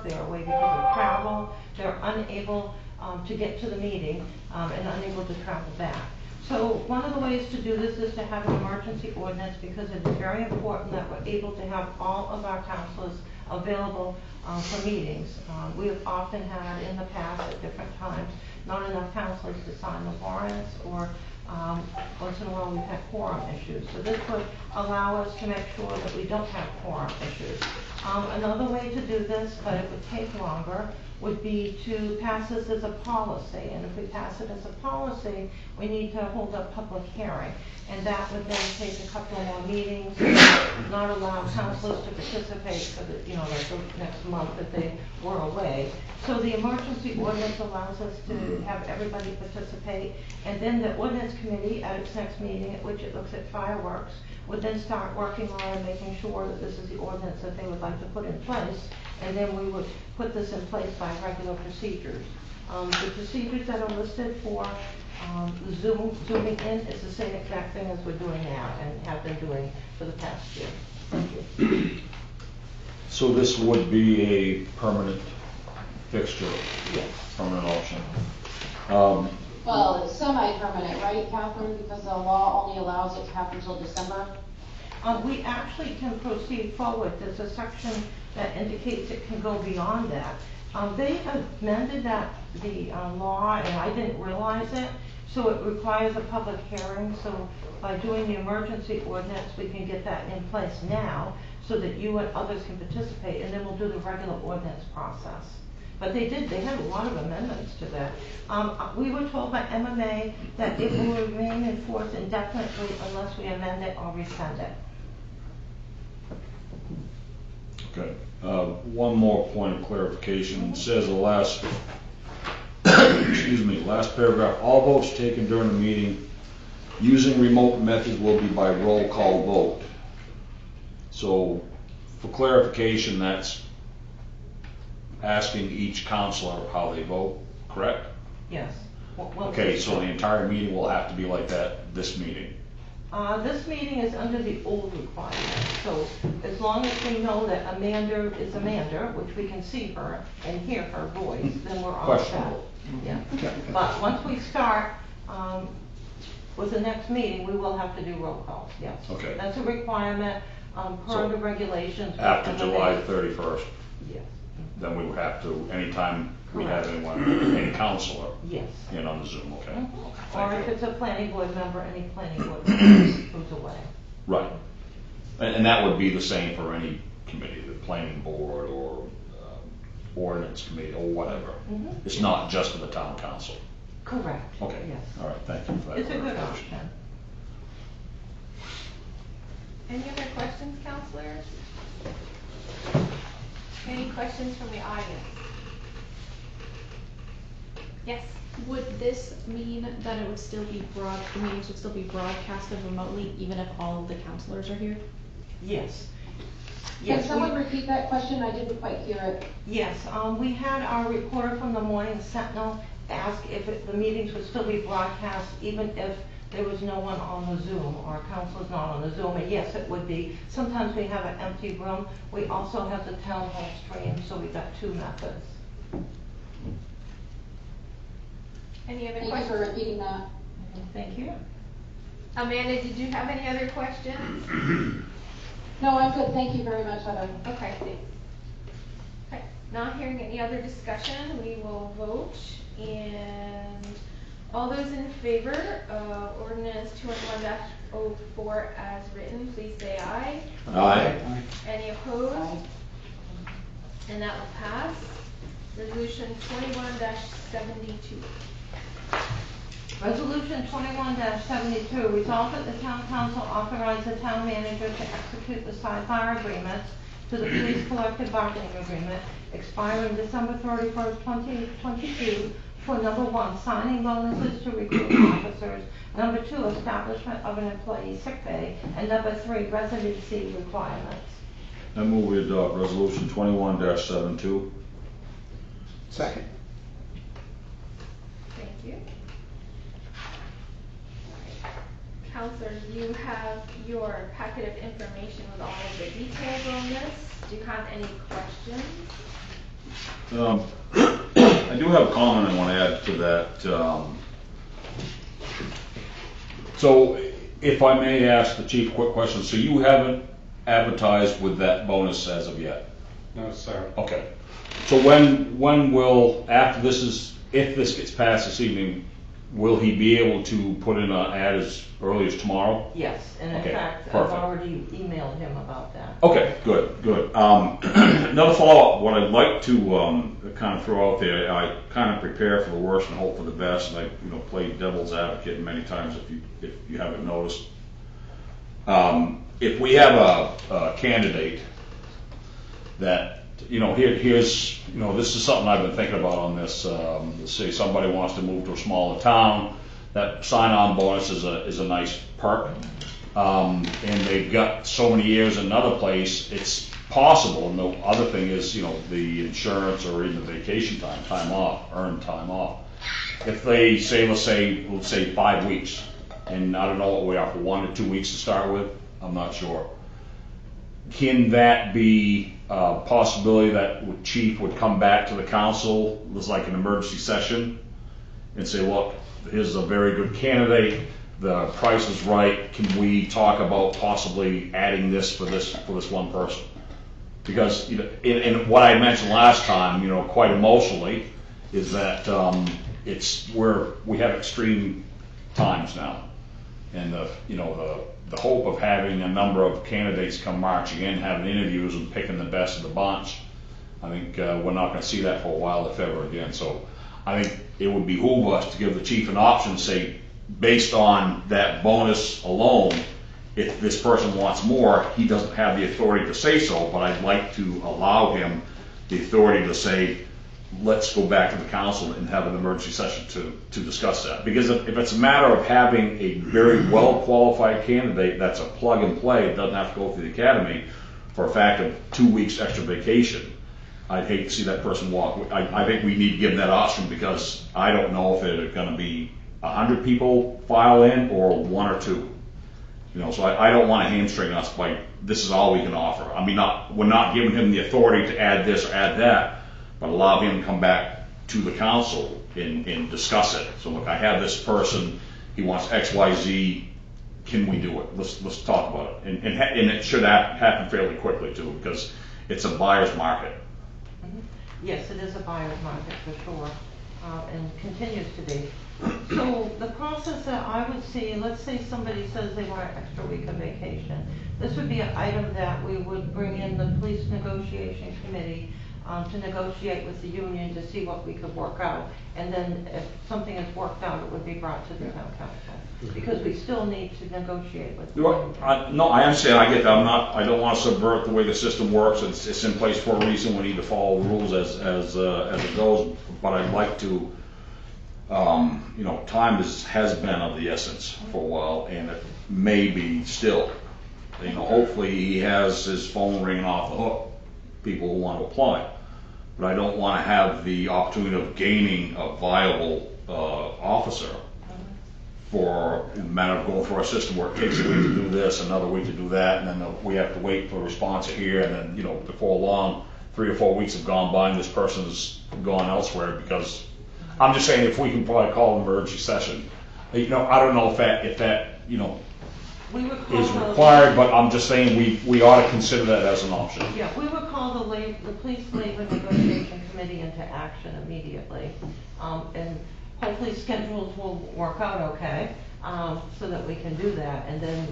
they're away because of travel, they're unable to get to the meeting and unable to travel back. So one of the ways to do this is to have an emergency ordinance, because it is very important that we're able to have all of our counselors available for meetings. We have often had in the past at different times not enough counselors to sign the warrants, or once in a while we've had quorum issues. So this would allow us to make sure that we don't have quorum issues. Another way to do this, but it would take longer, would be to pass this as a policy. And if we pass it as a policy, we need to hold a public hearing. And that would then take a couple more meetings, not allow counselors to participate for the, like the next month that they were away. So the emergency ordinance allows us to have everybody participate. And then the ordinance committee at its next meeting, at which it looks at fireworks, would then start working on making sure that this is the ordinance that they would like to put in place. And then we would put this in place by regular procedures. The procedures that are listed for zooming in is the same exact thing as we're doing now and have been doing for the past year. Thank you. So this would be a permanent fixture? Yes. Permanent option? Well, it's semi-permanent, right, Catherine? Because the law only allows it to happen until December? We actually can proceed forward. There's a section that indicates it can go beyond that. They amended the law, and I didn't realize it, so it requires a public hearing. So by doing the emergency ordinance, we can get that in place now so that you and others can participate, and then we'll do the regular ordinance process. But they had a lot of amendments to that. We were told by MMA that it will remain in force indefinitely unless we amend it or rescind it. Okay. One more point of clarification. It says the last, excuse me, last paragraph, all votes taken during the meeting using remote methods will be by roll call vote. So for clarification, that's asking each counselor how they vote, correct? Yes. Okay, so the entire meeting will have to be like that, this meeting? This meeting is under the old requirement, so as long as we know that Amanda is Amanda, which we can see her and hear her voice, then we're all set. Questionable. Yeah. But once we start with the next meeting, we will have to do roll calls, yes. Okay. That's a requirement per the regulations. After MMA. July 31st, Yes. then we would have to, anytime we have anyone, any counselor Yes. in on the Zoom, okay? Or if it's a planning board member, any planning board member who's away. Right. And that would be the same for any committee, the planning board or ordinance committee or whatever. Mm-hmm. It's not just for the town council. Correct. Okay. Yes. All right, thank you for that. It's a good clarification. option. Any other questions, counselors? Any questions from the audience? Yes. Would this mean that it would still be the meetings would still be broadcasted remotely even if all of the counselors are here? Yes. Can someone repeat that question? I didn't quite hear it. Yes, we had our reporter from the Morning Sentinel ask if the meetings would still be broadcast even if there was no one on the Zoom or counselors not on the Zoom, and yes, it would be. Sometimes we have an empty room. We also have the town hall stream, so we've got two methods. Any other Thank you questions? for repeating that. Thank you. Amanda, did you have any other questions? No, I'm good. Thank you very much, Heather. Okay, thanks. Okay, not hearing any other discussion, we will vote. And all those in favor of ordinance 201-04 as written, please say aye. Aye. Any opposed? Aye. And that will pass. Resolution 21-72. Resolution 21-72, resolved that the town council authorize the town manager to execute the sidebar agreements to the police collective bargaining agreement expiring December 31st, 2022 for number 1, signing bonuses to recruiting officers, number 2, establishment of an employee sick bay, and number 3, residency requirements. I move we adopt resolution 21-72. Second. Thank you. Counselors, you have your packet of information with all of the details on this. Do you have any questions? I do have a comment I want to add to that. So if I may ask the chief a quick question, so you haven't advertised with that bonus as of yet? No, sir. Okay. So when will, after this is, if this gets passed this evening, will he be able to put in an ad as early as tomorrow? Yes, and in Okay, fact, I've perfect. already emailed him about that. Okay, good. Another follow-up, what I'd like to kind of throw out there, I kind of prepare for the worst and hope for the best, and I play devil's advocate many times if you haven't noticed. If we have a candidate that, here's, this is something I've been thinking about on this, let's say somebody wants to move to a smaller town, that sign-on bonus is a nice perk. And they've got so many years in another place, it's possible, and the other thing is, the insurance or even the vacation time off, earned time off. If they say, let's say 5 weeks, and I don't know what we are for 1 to 2 weeks to start with, I'm not sure. Can that be a possibility that the chief would come back to the council, was like an emergency session, and say, look, here's a very good candidate, the price is right, can we talk about possibly adding this for this one person? Because, in what I mentioned last time, quite emotionally, is that we have extreme times now. And the hope of having a number of candidates come marching in, having interviews and picking the best of the bunch, I think we're not going to see that for a while, if ever again. So I think it would behoove us to give the chief an option, say, based on that bonus alone, if this person wants more, he doesn't have the authority to say so, but I'd like to allow him the authority to say, let's go back to the council and have an emergency session to discuss that. Because if it's a matter of having a very well-qualified candidate that's a plug and play, doesn't have to go through the academy, for a fact of 2 weeks extra vacation, I'd hate to see that person walk. I think we need to give them that option, because I don't know if it's going to be 100 people file in or 1 or 2. So I don't want to hamstring us by, this is all we can offer. I mean, we're not giving him the authority to add this or add that, but allow him to come back to the council and discuss it. So look, I have this person, he wants X, Y, Z, can we do it? Let's talk about it. And it should happen fairly quickly too, because it's a buyer's market. Yes, it is a buyer's market for sure, and continues to be. So the process that I would see, let's say somebody says they want an extra week of vacation. This would be an item that we would bring in the police negotiation committee to negotiate with the union to see what we could work out. And then if something is worked out, it would be brought to the town council. Because we still need to negotiate with the union. No, I understand, I get that. I don't want to subvert the way the system works. It's in place for a reason. We need to follow the rules as it goes. But I'd like to, time has been of the essence for a while, and it may be still. Hopefully he has his phone ringing off the hook, people who want to apply. But I don't want to have the opportunity of gaining a viable officer for a matter of going through our system where it takes a week to do this, another week to do that, and then we have to wait for a response here, and then, before long, 3 or 4 weeks have gone by and this person's gone elsewhere. Because I'm just saying, if we can probably call an emergency session, I don't know if that We would call is required, but I'm just saying we ought to consider that as an option. Yeah, we would call the police labor negotiation committee into action immediately. And hopefully schedules will work out okay, so that we can do that. And then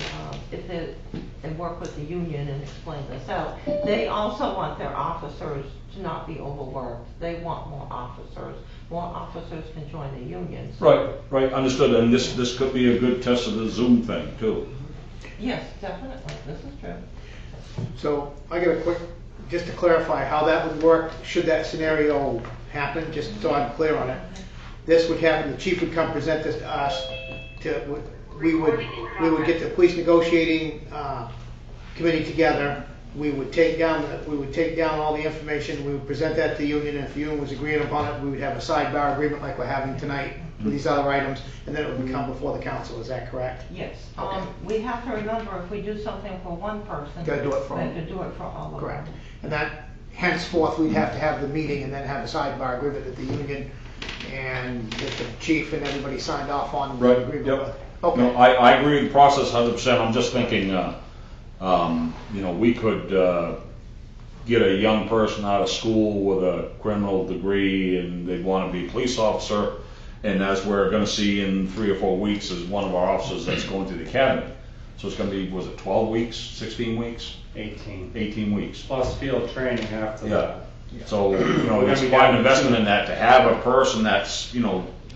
and work with the union and explain this out. They also want their officers to not be overworked. They want more officers. More officers can join the union. So Right, understood. And this could be a good test of the Zoom thing too. yes, definitely, this is true. So I got a quick, just to clarify how that would work, should that scenario happen, just so I'm clear on it. This would happen, the chief would come present this to us, we would get the police negotiating committee together, we would take down all the information, we would present that to the union, and if the union was agreeing upon it, we would have a sidebar agreement like we're having tonight with these other items, and then it would come before the council, is that correct? Yes, Okay. we have to remember, if we do something for one person, Gotta do it for we all. have to do it for all of them. Correct. And that, henceforth, we'd have to have the meeting and then have a sidebar agreement that the union and that the chief and everybody signed off on. the Right, agreement yep. with. Okay. No, I agree with the process 100%. I'm just thinking, we could get a young person out of school with a criminal degree and they'd want to be a police officer. And as we're going to see in 3 or 4 weeks is one of our officers that's going to the academy. So it's going to be, was it 12 weeks, 16 weeks? 18. 18 weeks. Plus field training after Yeah. that. So, it's quite an investment in that to have a person that's,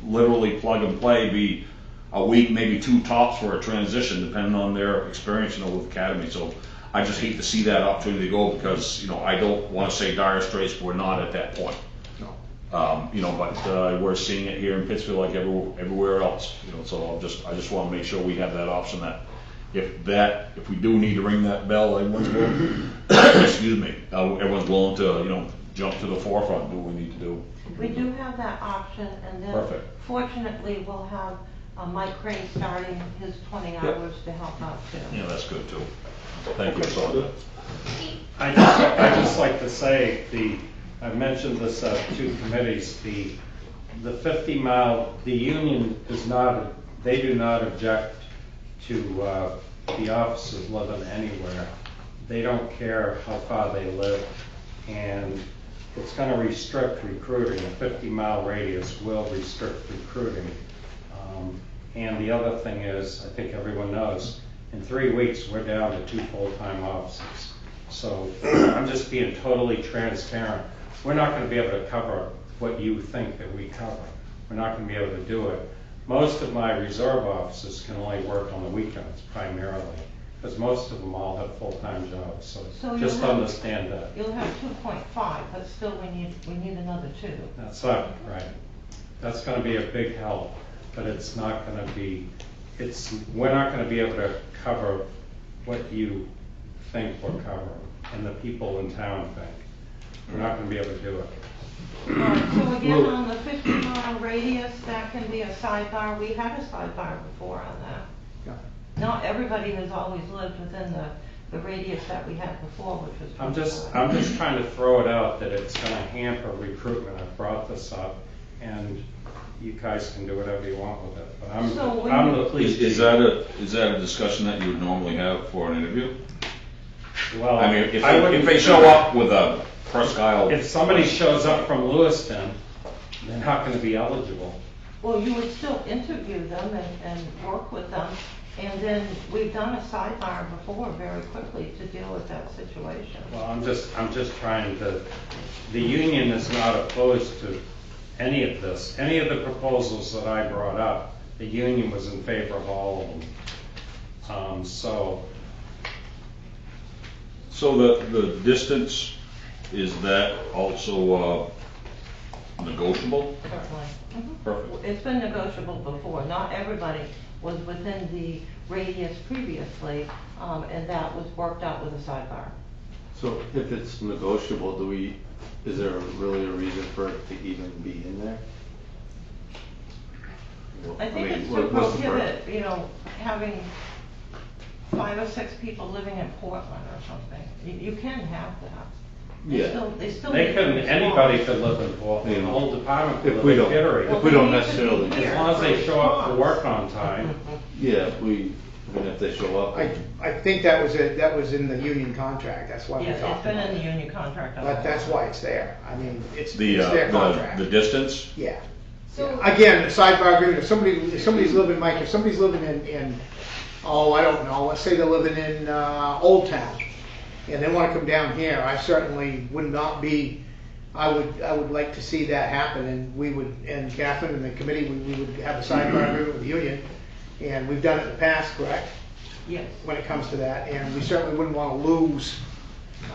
literally plug and play, be a week, maybe 2 tops for a transition, depending on their experience, with academy. So I just hate to see that opportunity to go because, I don't want to say dire straits, but we're not at that point. No. But we're seeing it here in Pittsfield like everywhere else, so I just want to make sure we have that option that if we do need to ring that bell, everyone's willing, excuse me, everyone's willing to, jump to the forefront, and do what we need to do. We do have that option, and then Perfect. fortunately, we'll have Mike Crane starting his 20 hours to help out too. Yeah, that's good too. Thank you, so. I just like to say, I mentioned this to 2 committees, the 50 mile, the union they do not object to the officers living anywhere. They don't care how far they live, and it's going to restrict recruiting. A 50 mile radius will restrict recruiting. And the other thing is, I think everyone knows, in 3 weeks we're down to 2 full-time officers. So I'm just being totally transparent. We're not going to be able to cover what you think that we cover. We're not going to be able to do it. Most of my reserve officers can only work on the weekends primarily, because most of them all have full-time jobs. So you'll just have- understand that. You'll have 2.5, but still we need another 2. That's not right. That's going to be a big help, but it's not going to be. We're not going to be able to cover what you think we're covering, and the people in town think. We're not going to be able to do it. Alright, so again, on the 50-mile radius, that can be a sidebar. We had a sidebar before on that. Yeah. Not everybody has always lived within the radius that we had before, which was. I'm 25. just trying to throw it out that it's going to hamper recruitment. I brought this up, and you guys can do whatever you want with it. But I'm the police Is chief. that a discussion that you would normally have for an interview? Well, I mean, if wouldn't- they show up with a Presque Isle. If somebody shows up from Lewiston, they're not going to be eligible. Well, you would still interview them and work with them, and then we've done a sidebar before very quickly to deal with that situation. Well, I'm just trying to, the union is not opposed to any of this. Any of the proposals that I brought up, the union was in favor of all of them. So the distance, is that also negotiable? Certainly. Perfect. It's been negotiable before. Not everybody was within the radius previously, and that was worked out with a sidebar. So if it's negotiable, is there really a reason for it to even be in there? I think it's to what's the prohibit, having 5 or 6 people living in Portland or something. You can have that. Yeah. They still. They need can, to anybody could live in Portland, the whole department could If we live in don't- Kittery. if we don't Well, they need to be necessarily- here As long as they for show up to response. work on time. Yeah, even if they show up. I think that was in the union contract, that's why we Yeah, it's talked been about in the it. union contract. But that's why it's there. I mean, it's The their contract. the distance? Yeah. So, Again, the sidebar agreement, if somebody's living, Mike, if somebody's living in, I don't know, let's say they're living in, Old Town, and they wanna come down here, I certainly would not be, I would like to see that happen, and Catherine and the committee, we would have a sidebar agreement with the union, and we've done it in the past, correct? Yes. When it comes to that, and we certainly wouldn't wanna lose,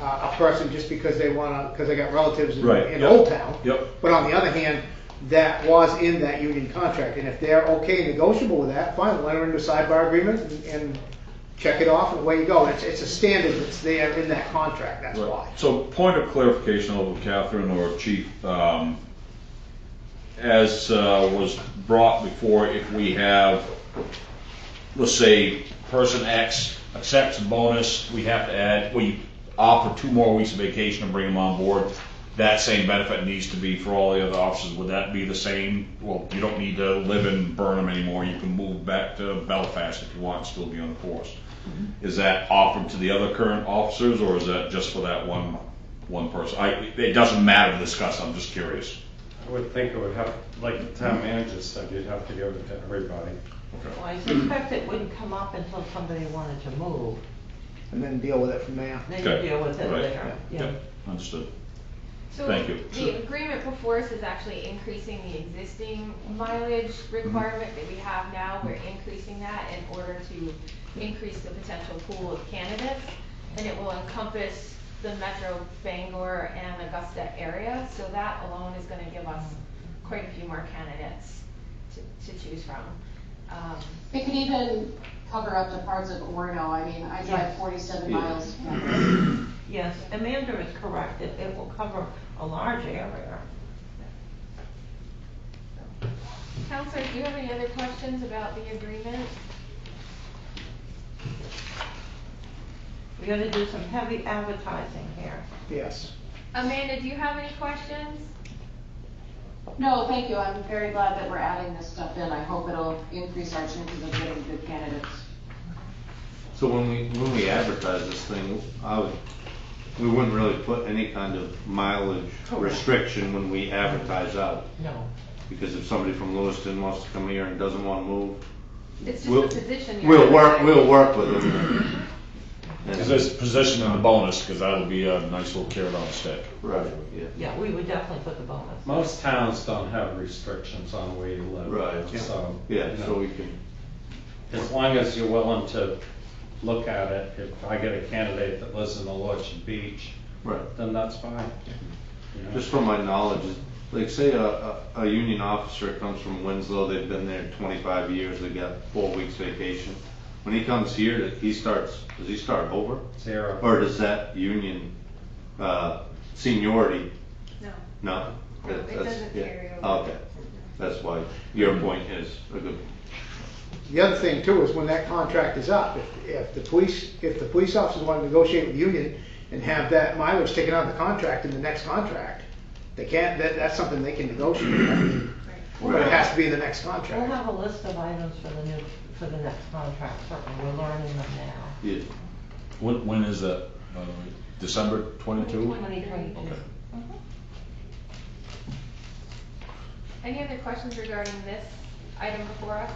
a person just because they got relatives Right, in yep. Old Town. Yep. But on the other hand, that was in that union contract, and if they're okay negotiable with that, fine, we'll enter into a sidebar agreement and check it off, and away you go. It's a standard that's there in that contract, that's Right. why. So point of clarification over Catherine or Chief, as was brought before, if we have, let's say, person X accepts a bonus, we have to add, offer 2 more weeks of vacation and bring them on board, that same benefit needs to be for all the other officers. Would that be the same? Well, you don't need to live in Burnham anymore. You can move back to Belfast if you want and still be on the force. Is that offered to the other current officers, or is that just for that one person? It doesn't matter to discuss. I'm just curious. I would think it would have, like the town manager said, you'd have to give it to everybody. Well, I suspect it wouldn't come up until somebody wanted to move. And then deal with it from there. Then you Okay. deal with it Right. later. Yeah. Understood. So Thank you. the agreement before us is actually increasing the existing mileage requirement that we have now. We're increasing that in order to increase the potential pool of candidates. And it will encompass the Metro Bangor and Augusta area. So that alone is gonna give us quite a few more candidates to choose from. It could even cover up to parts of Orono. I mean, I drive Yes. 47 Yeah. miles to Canada. Yes, Amanda is correct. It will cover a large area. Counselor, do you have any other questions about the agreement? We gotta do some heavy advertising here. Yes. Amanda, do you have any questions? No, thank you. I'm very glad that we're adding this stuff in. I hope it'll increase our chances of getting good candidates. So when we advertise this thing, we wouldn't really put any kind of mileage Correct. restriction when we advertise out. No. Because if somebody from Lewiston wants to come here and doesn't want to move, It's We'll- just a position. you're we'll work with them. Is this position and the bonus, because that'll be a nice little carrot on the stick. Right, yeah. Yeah, we would definitely put the bonus. Most towns don't have restrictions on where you live. Right. So. Yeah, you know, so we can, as long as you're willing to look at it, if I get a candidate that lives in Orchard Beach, right. then that's fine. You know? Just from my knowledge, like say a union officer comes from Winslow, they've been there 25 years, they got 4 weeks vacation. When he comes here, does he start over? 0. Or does that union, seniority? No. No? No, it That's- doesn't yeah. carry over. Okay, that's why your point is a good. The other thing too is when that contract is up, if the police officers want to negotiate with the union and have that mileage taken out of the contract in the next contract, they can't, that's something they can negotiate. I mean, but it has to be in the next We'll contract. have a list of items for the next contract, certainly. We're learning them now. Yeah. When is that, by the way? December 22? 2022. Okay. Any other questions regarding this item before us?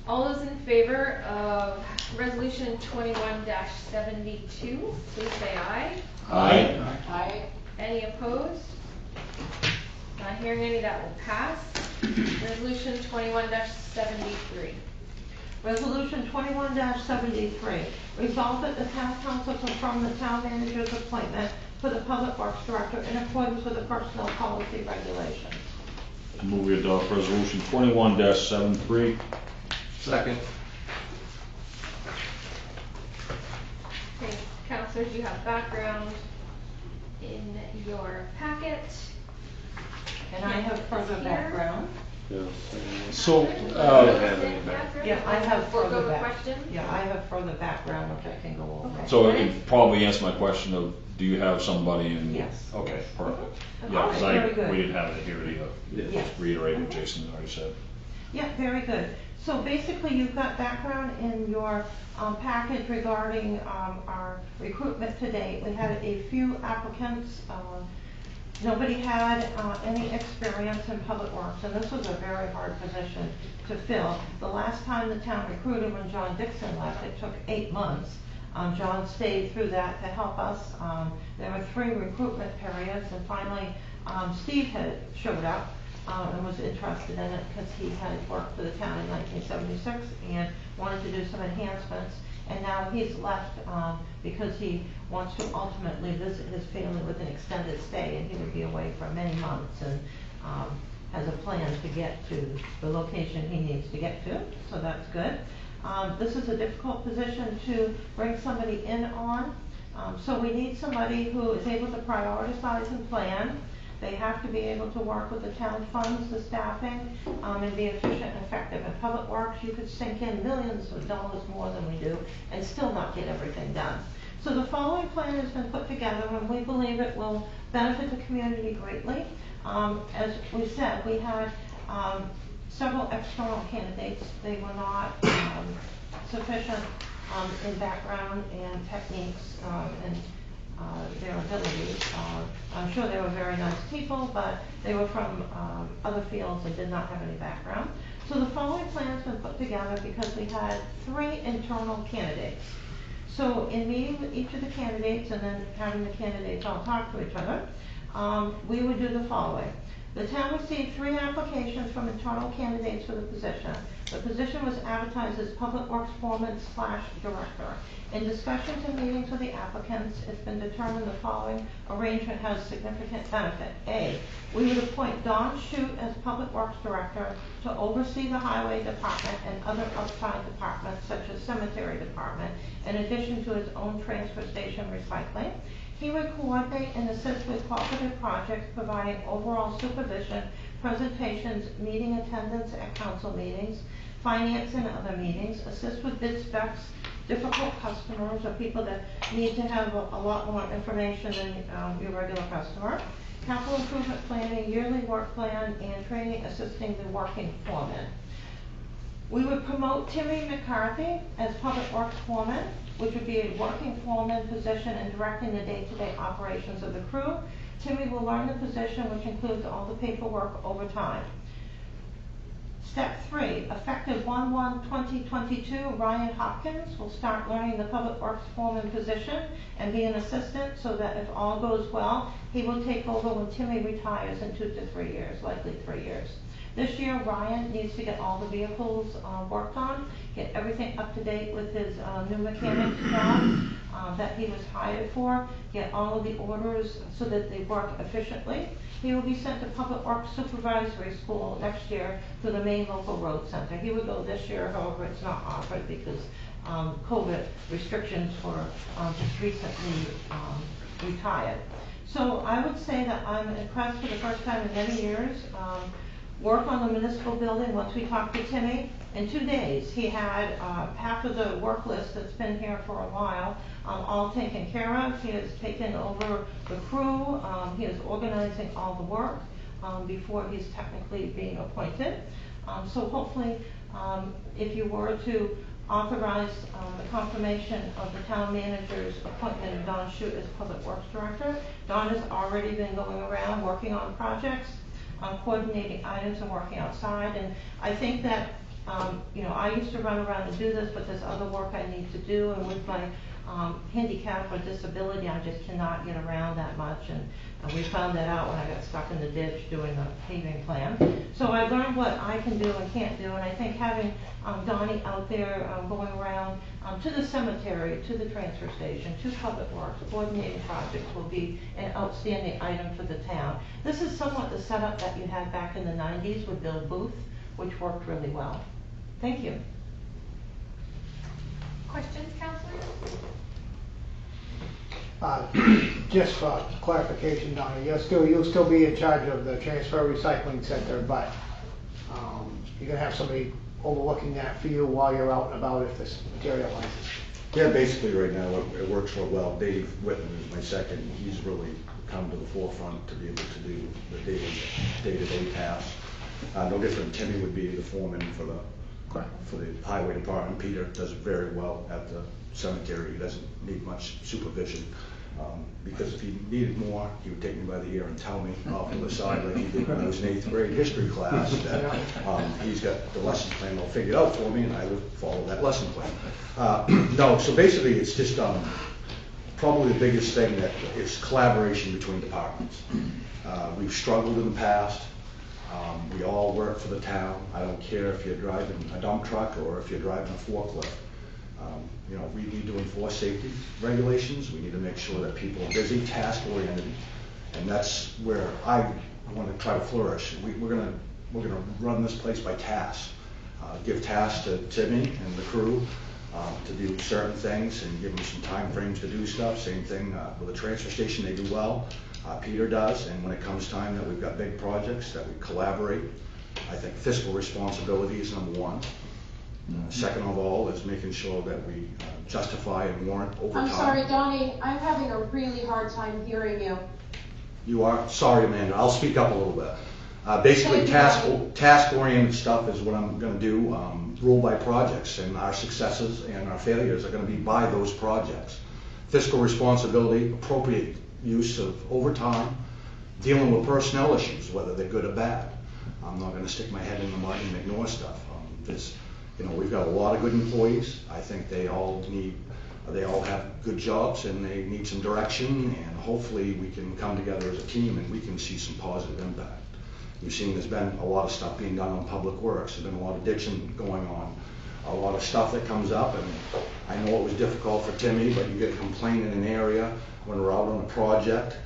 All those in favor of resolution 21-72, please say aye. I, Any opposed? Not hearing any, that will pass. Resolution 21-73. Resolution 21-73, resolved that the town council confirm the town manager's appointment for the public works director in accordance with the personnel policy regulations. Move we adopt resolution 21-73. Second. Okay, counselors, you have background in your packet. And I have further Here. background. So, Yeah, I have Forego further the back. question? Yeah, I have further background, which I can go over. so it probably answered my question of, do you have somebody in? Yes. Okay, perfect. Mhm. Yeah, because Very good. we didn't have it here either. Yes. Reiterate what Jason already said. Yeah, very good. So basically, you've got background in your package regarding our recruitment to date. We had a few applicants. Nobody had any experience in public works, and this was a very hard position to fill. The last time the town recruited, when John Dixon left, it took 8 months. John stayed through that to help us. There were 3 recruitment periods, and finally Steve had showed up and was interested in it because he had worked for the town in 1976 and wanted to do some enhancements. And now he's left because he wants to ultimately visit his family with an extended stay, and he would be away for many months, and has a plan to get to the location he needs to get to, so that's good. This is a difficult position to bring somebody in on, so we need somebody who is able to prioritize and plan, They have to be able to work with the town funds, the staffing, and be efficient and effective. In Public Works, you could sink in millions of dollars more than we do and still not get everything done. So the following plan has been put together, and we believe it will benefit the community greatly. As we said, we had several external candidates. They were not sufficient in background and techniques and their abilities. I'm sure they were very nice people, but they were from other fields and did not have any background. So the following plan has been put together because we had 3 internal candidates. So in meeting with each of the candidates and then having the candidates all talk to each other, we would do the following. The town received 3 applications from internal candidates for the position. The position was advertised as Public Works Foreman/Director. In discussions and meetings with the applicants, it's been determined the following arrangement has significant benefit. A, we would appoint Don Shute as Public Works Director to oversee the Highway Department and other outside departments such as Cemetery Department, in addition to his own transfer station recycling. He would coordinate and assist with cooperative projects, providing overall supervision, presentations, meeting attendance at council meetings, finance and other meetings, assist with bid specs, difficult customers or people that need to have a lot more information than your regular customer, capital improvement planning, yearly work plan, and training assisting the working foreman. We would promote Timmy McCarthy as Public Works Foreman, which would be a working foreman position and directing the day-to-day operations of the crew. Timmy will learn the position, which includes all the paperwork over time. Step 3, effective 1/1/2022, Ryan Hopkins will start learning the Public Works Foreman position and be an assistant so that if all goes well, he will take over when Timmy retires in 2 to 3 years, likely 3 years. This year, Ryan needs to get all the vehicles worked on, get everything up to date with his new mechanic's job that he was hired for, get all of the orders so that they work efficiently. He will be sent to Public Works Supervisory School next year to the main local road center. He would go this year, however, it's not offered because COVID restrictions for just recently retired. So I would say that I'm impressed for the first time in many years. Work on the municipal building, once we talked to Timmy, in 2 days he had half of the work list that's been here for a while all taken care of. He has taken over the crew. He is organizing all the work before he's technically being appointed. So hopefully if you were to authorize the confirmation of the town manager's appointment of Don Shute as Public Works Director, Don has already been going around working on projects, coordinating items and working outside. And I think that, I used to run around and do this, but there's other work I need to do. And with my handicap or disability, I just cannot get around that much. And we found that out when I got stuck in the ditch doing the paving plan. So I learned what I can do and can't do. And I think having Donnie out there going around to the cemetery, to the transfer station, to Public Works, coordinating projects will be an outstanding item for the town. This is somewhat the setup that you had back in the 90s with Bill Booth, which worked really well. Thank you. Questions, counselors? Just for clarification, Donna, you'll still be in charge of the transfer recycling center, but you're gonna have somebody overlooking that for you while you're out and about if this materializes. Yeah, basically right now it works real well. Dave Whitman is my second. He's really come to the forefront to be able to do the day-to-day tasks. No different. Timmy would be the foreman for the highway department. Peter does very well at the cemetery. He doesn't need much supervision. Because if he needed more, he would take me by the ear and tell me off to the side like he did when I was in 8th grade history class that he's got the lesson plan all figured out for me and I would follow that lesson plan. No, so basically it's just probably the biggest thing that is collaboration between departments. We've struggled in the past. We all work for the town. I don't care if you're driving a dump truck or if you're driving a forklift. We need to enforce safety regulations. We need to make sure that people are busy, task-oriented, and that's where I want to try to flourish. We're gonna run this place by tasks. Give tasks to Timmy and the crew to do certain things and give them some time frames to do stuff. Same thing with the transfer station, they do well. Peter does, and when it comes time that we've got big projects, that we collaborate. I think fiscal responsibility is number one. Second of all is making sure that we justify and warrant overtime. I'm sorry, Donnie, I'm having a really hard time hearing you. You are? Sorry, Amanda, I'll speak up a little bit. Basically, task-oriented stuff is what I'm gonna do, rule by projects, and our successes and our failures are gonna be by those projects. Fiscal responsibility, appropriate use of overtime, dealing with personnel issues, whether they're good or bad. I'm not gonna stick my head in the mud and ignore stuff. We've got a lot of good employees. I think they all have good jobs and they need some direction, and hopefully we can come together as a team and we can see some positive impact. You've seen there's been a lot of stuff being done on public works. There's been a lot of ditching going on, a lot of stuff that comes up, and I know it was difficult for Timmy, but you get a complaint in an area when we're out on a project.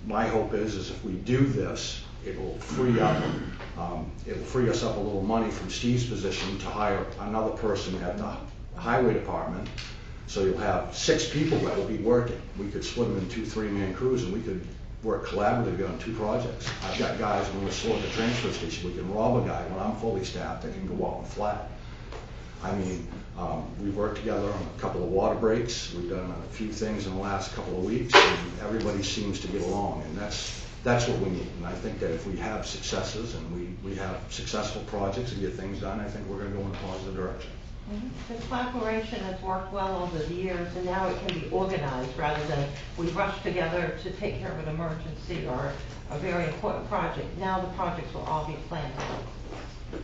My hope is if we do this, it will free us up a little money from Steve's position to hire another person at the highway department. So you'll have 6 people that will be working. We could split them in 2 3-man crews, and we could work collaboratively on 2 projects. I've got guys when we're slow at the transfer station. We can rob a guy when I'm fully staffed that can go out and flat. I mean, we've worked together on a couple of water breaks. We've done a few things in the last couple of weeks, and everybody seems to get along, and that's what we need. And I think that if we have successes and we have successful projects and get things done, I think we're going to go in a positive direction. The collaboration has worked well over the years, and now it can be organized rather than we rush together to take care of an emergency or a very important project. Now the projects will all be planned out.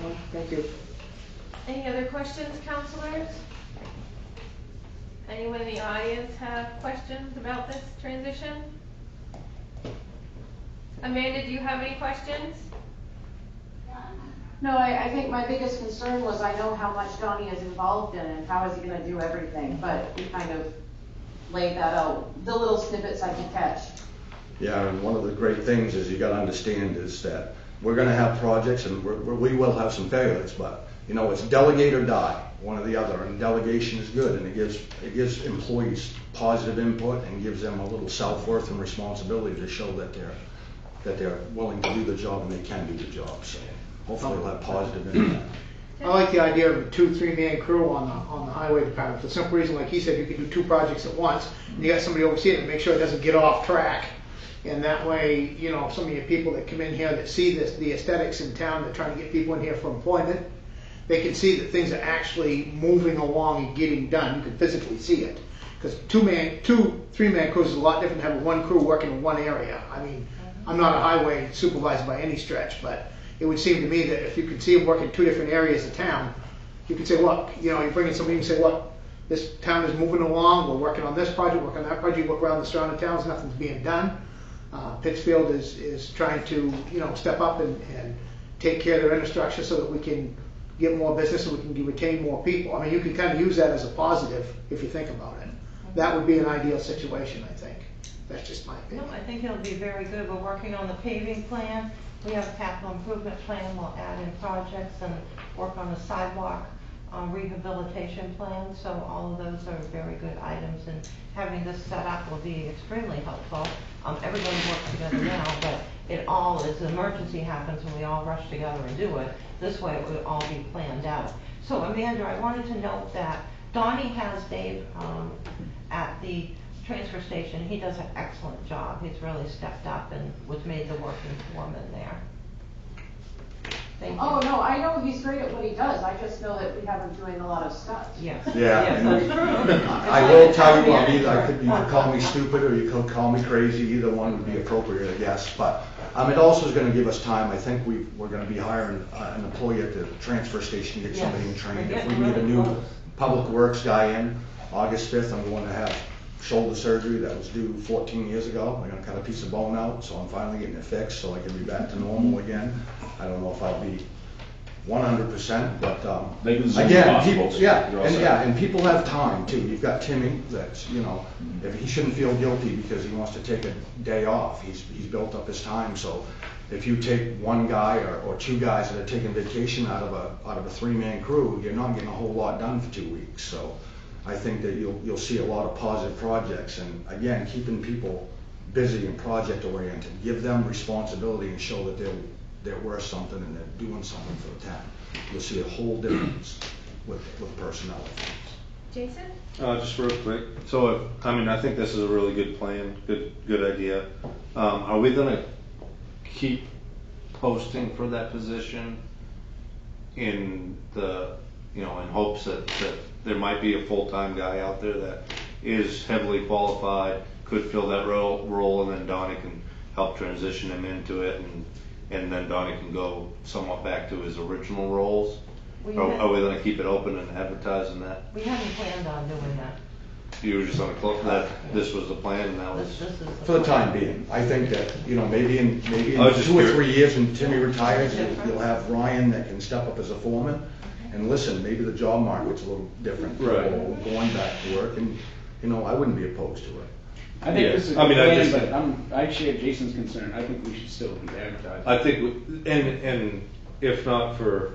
Well, thank you. Any other questions, counselors? Anyone in the audience have questions about this transition? Amanda, do you have any questions? No, I think my biggest concern was I know how much Donnie is involved in and how is he gonna do everything, but he kind of laid that out, the little snippets I could catch. Yeah, and one of the great things is you got to understand is that we're going to have projects and we will have some failures, but it's delegate or die, one or the other, and delegation is good, and it gives employees positive input and gives them a little self-worth and responsibility to show that they're willing to do the job and they can do the job. So hopefully it'll have positive impact. I like the idea of a 2 3-man crew on the highway department for the simple reason, like he said, you can do 2 projects at once. And you got somebody overseeing it to make sure it doesn't get off track. And that way, some of your people that come in here that see the aesthetics in town, they're trying to get people in here for employment, they can see that things are actually moving along and getting done. You can physically see it. Because 2 3-man crews is a lot different than having 1 crew working in one area. I mean, I'm not a highway supervisor by any stretch, but it would seem to me that if you could see them work in 2 different areas of town, you could say, look, you bring in somebody and say, look, this town is moving along, we're working on this project, working on that project, you look around the surrounding towns, nothing's being done. Pittsfield is trying to, step up and take care of their infrastructure so that we can get more business and we can retain more people. I mean, you can kind of use that as a positive if you think about it. That would be an ideal situation, I think. That's just my opinion. No, I think it'll be very good. We're working on the paving plan. We have a capital improvement plan. We'll add in projects and work on the sidewalk rehabilitation plan. So all of those are very good items, and having this set up will be extremely helpful. Everybody works together now, but it all is, an emergency happens and we all rush together and do it. This way it would all be planned out. So Amanda, I wanted to note that Donnie has Dave at the transfer station. He does an excellent job. He's really stepped up and was made the working foreman there. Thank you. Oh, no, I know he's great at what he does. I just know that we have him doing a lot of stuff. Yes. Yeah. Yes, that's true. I will tell you, you could call me stupid or you could call me crazy. Either one would be appropriate, I guess. But it also is going to give us time. I think we're going to be hiring an employee at the transfer station to get somebody in training. If we need a new public works guy in August 5th, I'm going to have shoulder surgery that was due 14 years ago. I'm going to cut a piece of bone out, so I'm finally getting it fixed so I can be back to normal again. I don't know if I'll be 100%, but They can zoom again, possible, people, so and people have time too. You've got Timmy that's, if he shouldn't feel guilty because he wants to take a day off. He's built up his time, so if you take 1 guy or 2 guys that are taking vacation out of a 3-man crew, you're not getting a whole lot done for 2 weeks. So I think that you'll see a lot of positive projects, and again, keeping people busy and project oriented, give them responsibility and show that they're worth something and they're doing something for the town. You'll see a whole difference with personnel. Jason? Just real quick, so, I think this is a really good plan, good idea. Are we gonna keep posting for that position in in hopes that there might be a full-time guy out there that is heavily qualified, could fill that role, and then Donnie can help transition him into it, and then Donnie can go somewhat back to his original roles? Are we gonna keep it open and advertising that? We haven't planned on doing that. You were just gonna close that, this was the plan, and that was. This is For the time being, I think that, maybe in I was just 2 or curious. 3 years when Timmy retires, you'll have Ryan that can step up as a foreman. And listen, maybe the job market's a little different. Right. People are going back to work, and, I wouldn't be opposed to it. I think this is a I good mean, I plan, just- but I share Jason's concern. I think we should still be advertising. I think, and if not for,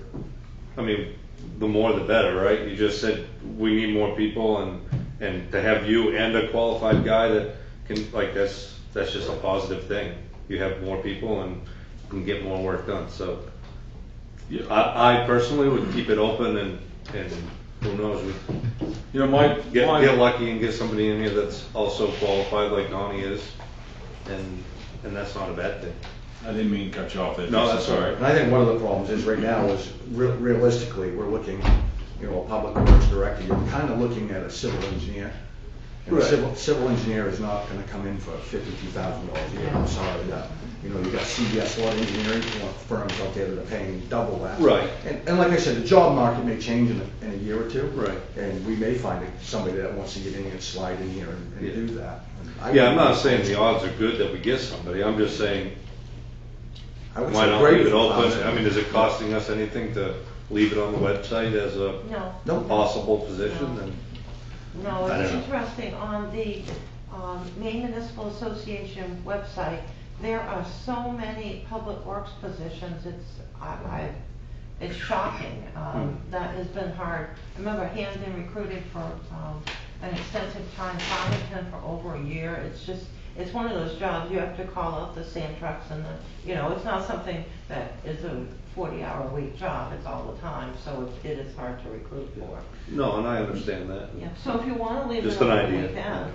the more the better, right? You just said we need more people, and to have you and a qualified guy that can, that's just a positive thing. You have more people and can get more work done, so. Yeah. I personally would keep it open, and who knows, we My get lucky and get somebody in here that's also qualified like Donnie is, and that's not a bad thing. I didn't mean to cut you off there. No, Jason, that's all right. And I think one of the problems is right now is realistically, we're looking, a public works director, you're kind of looking at a civil engineer. And Right. a civil engineer is not going to come in for $52,000 a year, I'm sorry. You've got CBS Water Engineering firms out there that are paying double that. Right. And like I said, the job market may change in a year or two. Right. And we may find somebody that wants to get in here and slide in here and Yeah. do that. Yeah, I'm not saying the odds are good that we get somebody, I'm just saying, I would why say not great leave it if open? possible. Is it costing us anything to leave it on the website as a No. Nope. possible position? No. And No, I it's don't know. interesting, on the Maine Municipal Association website, there are so many public works positions, it's shocking. That has been hard. I remember Hamden recruited for an extensive time, Farmington for over a year. It's one of those jobs, you have to call out the sand trucks and it's not something that is a 40-hour-a-week job, it's all the time, so it is hard to recruit for. No, and I understand that. Yeah, so if you want to leave it Just an open, idea. we can.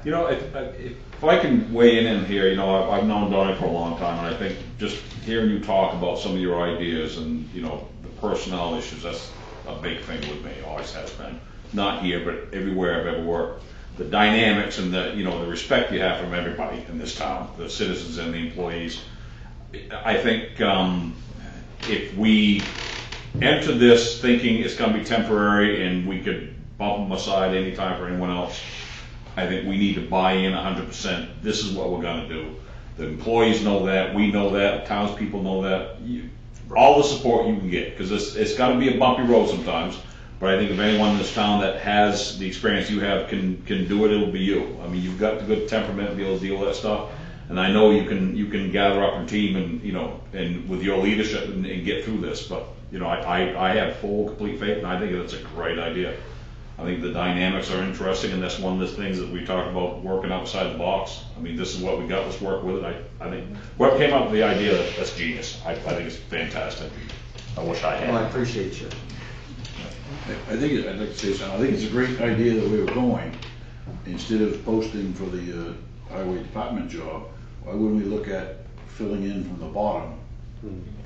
Yeah. If I can weigh in here, I've known Donnie for a long time, and I think just hearing you talk about some of your ideas and, the personnel issues, that's a big thing with me, always has been. Not here, but everywhere I've ever worked. The dynamics and the respect you have from everybody in this town, the citizens and the employees. I think if we enter this thinking it's going to be temporary and we could bump them aside anytime for anyone else, I think we need to buy in 100%. This is what we're going to do. The employees know that, we know that, townspeople know that. All the support you can get, because it's got to be a bumpy road sometimes. But I think if anyone in this town that has the experience you have can do it, it'll be you. You've got the good temperament to be able to deal with that stuff, and I know you can gather up a team and with your leadership and get through this. But I have full, complete faith, and I think that's a great idea. I think the dynamics are interesting, and that's one of the things that we talk about, working outside the box. This is what we got. Let's work with it. I think what came up with the idea, that's genius. I think it's fantastic. I wish I had. Well, I appreciate you. I'd like to say something. I think it's a great idea that we were going. Instead of posting for the highway department job, why wouldn't we look at filling in from the bottom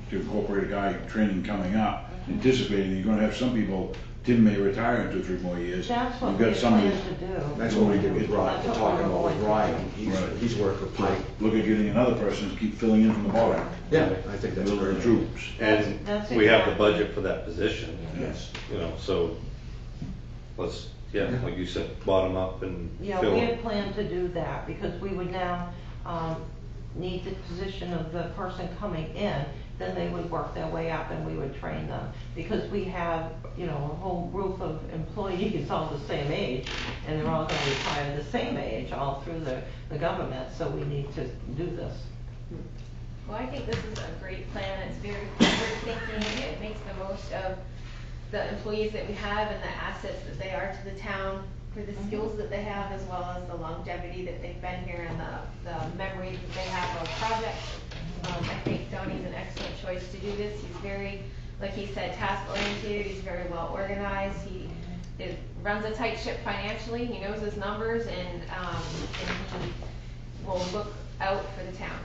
to incorporate a guy training coming up, anticipating you're gonna have some people, Tim may retire in 2 or 3 more years. That's what You've we got somebody. plan to do. That's what we did with Ryan, That's we're what talking we're about with going to Ryan. Right. He's worked with Pike. Look at getting another person to keep filling in from the bottom. Yeah, I think that's Building great. troops. And That's we have the exactly. budget for that position, Yes. so let's, like you said, bottom up and Yeah, fill we in. had planned to do that, because we would now need the position of the person coming in, then they would work their way up and we would train them. Because we have, a whole group of employees all the same age, and they're all gonna retire the same age all through the government, so we need to do this. Well, I think this is a great plan. It's very forward thinking. It makes the most of the employees that we have and the assets that they are to the town, for the skills that they have, as well as the longevity that they've been here and the memories that they have of projects. I think Donnie's an excellent choice to do this. He's very, like he said, task oriented, he's very well organized, he runs a tight ship financially, he knows his numbers, and he will look out for the town.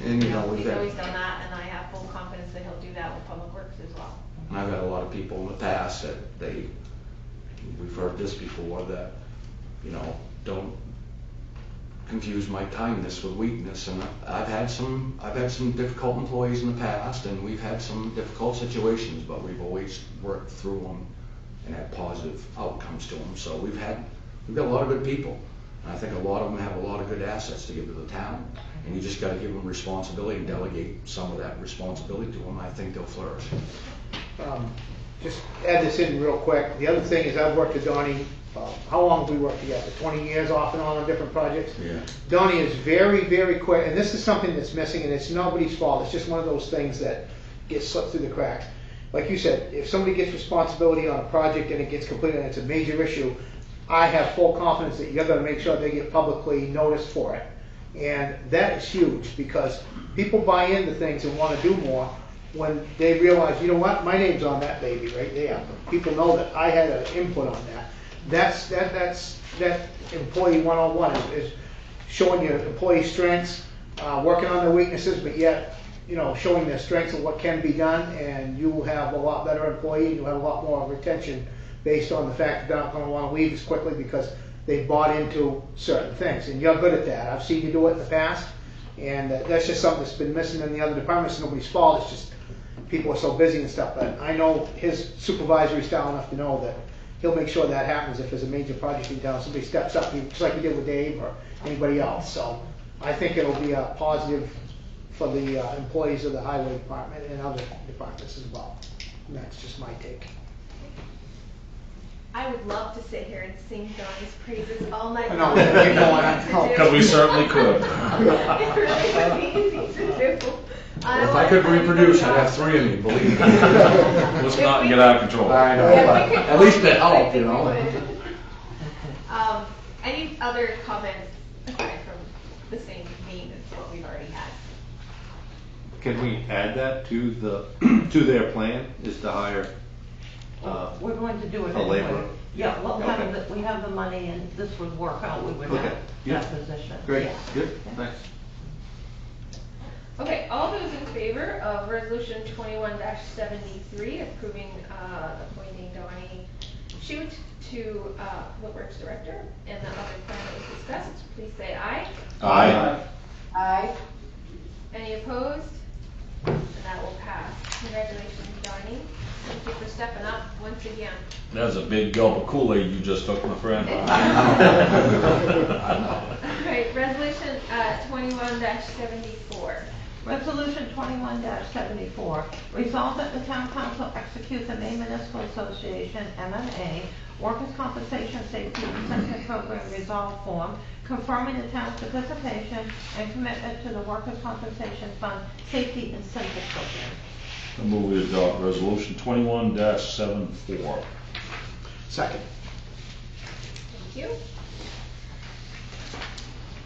And, you know, He's always done that, and I have full confidence that he'll do that with Public Works as well. And I've had a lot of people in the past that we've heard this before, that, you know, don't confuse my kindness with weakness. And I've had some difficult employees in the past, and we've had some difficult situations, but we've always worked through them and had positive outcomes to them. So we've got a lot of good people. And I think a lot of them have a lot of good assets to give to the town. And you just got to give them responsibility and delegate some of that responsibility to them. I think they'll flourish. Just add this in real quick. The other thing is, I've worked with Donnie, how long have we worked together? 20 years off and on different projects? Yeah. Donnie is very, very quick, and this is something that's missing, and it's nobody's fault. It's just one of those things that gets slipped through the cracks. Like you said, if somebody gets responsibility on a project and it gets completed and it's a major issue, I have full confidence that you're going to make sure they get publicly noticed for it. And that is huge, because people buy into things and want to do more when they realize, you know what, my name's on that baby right there. People know that I had an input on that. That's employee 101 is showing your employee strengths, working on their weaknesses, but yet, you know, showing their strengths and what can be done, and you will have a lot better employees. You'll have a lot more retention based on the fact that they're not going to want to leave as quickly because they bought into certain things, and you're good at that. I've seen you do it in the past, and that's just something that's been missing in the other departments. It's nobody's fault. It's just people are so busy and stuff. But I know his supervisory style enough to know that he'll make sure that happens if there's a major project in town. Somebody steps up, just like he did with Dave or anybody else. So I think it'll be a positive for the employees of the highway department and other departments as well. And that's just my take. I would love to sit here and sing Donnie's praises all night I know, long. we can go on. Because we certainly could. It really would be easy to do. If I could reproduce, I'd have 3 of me, believe me. Let's not get out of control. I know, If we but could at least it focus, I helped, you think know. we would. Any other comments aside from the same vein as what we've already had? Can we add that to their plan, is to hire, We're going to do it a anyway. laborer? Yeah, well, Okay. we have the money, and this would work out, we would Okay, have yeah. that position. Great, Yeah. good, thanks. Okay, all those in favor of resolution 21-73, approving appointing Donnie Shute to Public Works Director and the other plan that was discussed, please say aye. Aye. Aye. Any opposed? And that will pass. Congratulations, Donnie. Thank you for stepping up once again. That's a big gulp of Kool-Aid you just took, my friend. Alright, resolution 21-74. Resolution 21-74, resolved that the town council execute the Maine Municipal Association, MMA, Workers' Compensation Safety Incentive Program Resolve Form, confirming the town's participation and commitment to the Workers' Compensation Fund Safety Incentive Program. I move we adopt resolution 21-74. Second. Thank you.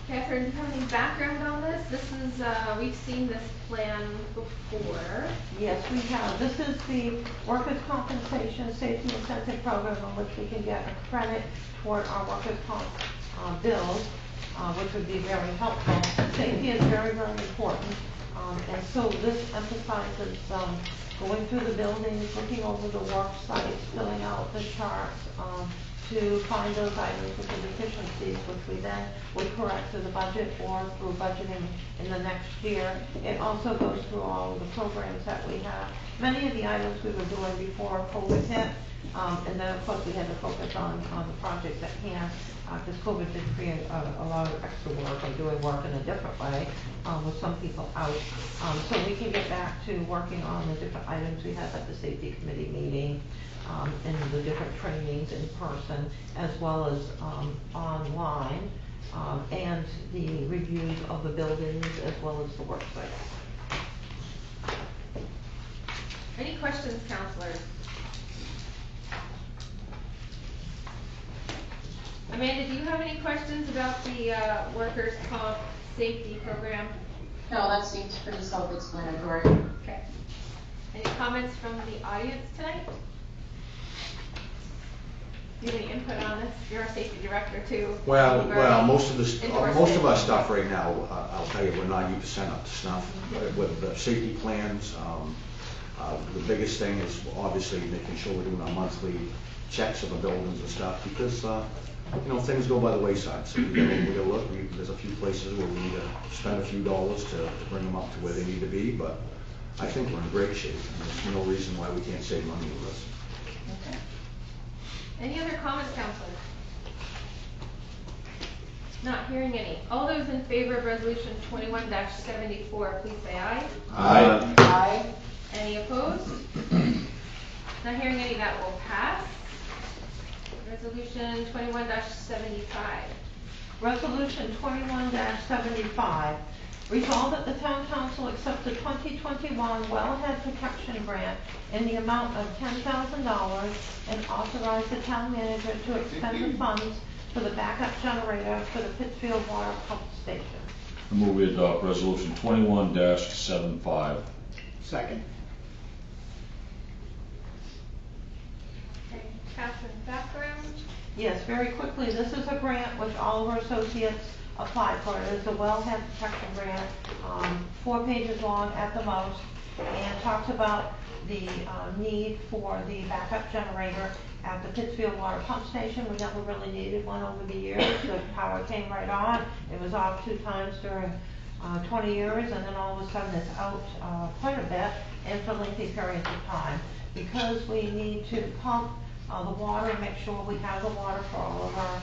Catherine, do you have any background on this? This is, we've seen this plan before. Yes, we have. This is the Workers' Compensation Safety Incentive Program on which we can get a credit toward our workers' comp bills, which would be very helpful. Safety is very, very important. And so this emphasizes going through the buildings, looking over the work sites, filling out the charts, to find those items with the deficiencies, which we then would correct through the budget or through budgeting in the next year. It also goes through all of the programs that we have. Many of the items we were doing before COVID hit, and then of course we had to focus on the projects at hand, because COVID did create a lot of extra work and doing work in a different way, with some people out. So we can get back to working on the different items we have at the safety committee meeting, and the different trainings in person, as well as online, and the reviews of the buildings as well as the work sites. Any questions, counselors? Amanda, do you have any questions about the workers' comp safety program? No, that seems pretty self-explanatory. Okay. Any comments from the audience tonight? Do you have any input on this? You're a safety director too. Well, You've already most endorsed of it. our stuff right now, I'll tell you, we're 90% up to snuff with the safety plans. The biggest thing is obviously making sure we're doing our monthly checks of the buildings and stuff, because, things go by the wayside. So we gotta look, there's a few places where we need to spend a few dollars to bring them up to where they need to be, but I think we're in great shape. And there's no reason why we can't save money with this. Okay. Any other comments, counselor? Not hearing any. All those in favor of resolution 21-74, please say aye. Aye. Aye. Any opposed? Not hearing any, that will pass. Resolution 21-75. Resolution 21-75, resolved that the town council accept the 2021 wellhead protection grant in the amount of $10,000 and authorize the town manager to expend the funds for the backup generator for the Pittsfield Water Pump Station. I move we adopt resolution 21-75. Second. Okay, Catherine, background? Yes, very quickly, this is a grant which all of our associates applied for. It is a wellhead protection grant, 4 pages long at the most, and talks about the need for the backup generator at the Pittsfield Water Pump Station. We never really needed one over the years. The power came right on. It was off 2 times during 20 years, and then all of a sudden it's out quite a bit and for lengthy periods of time. Because we need to pump the water and make sure we have the water for all of our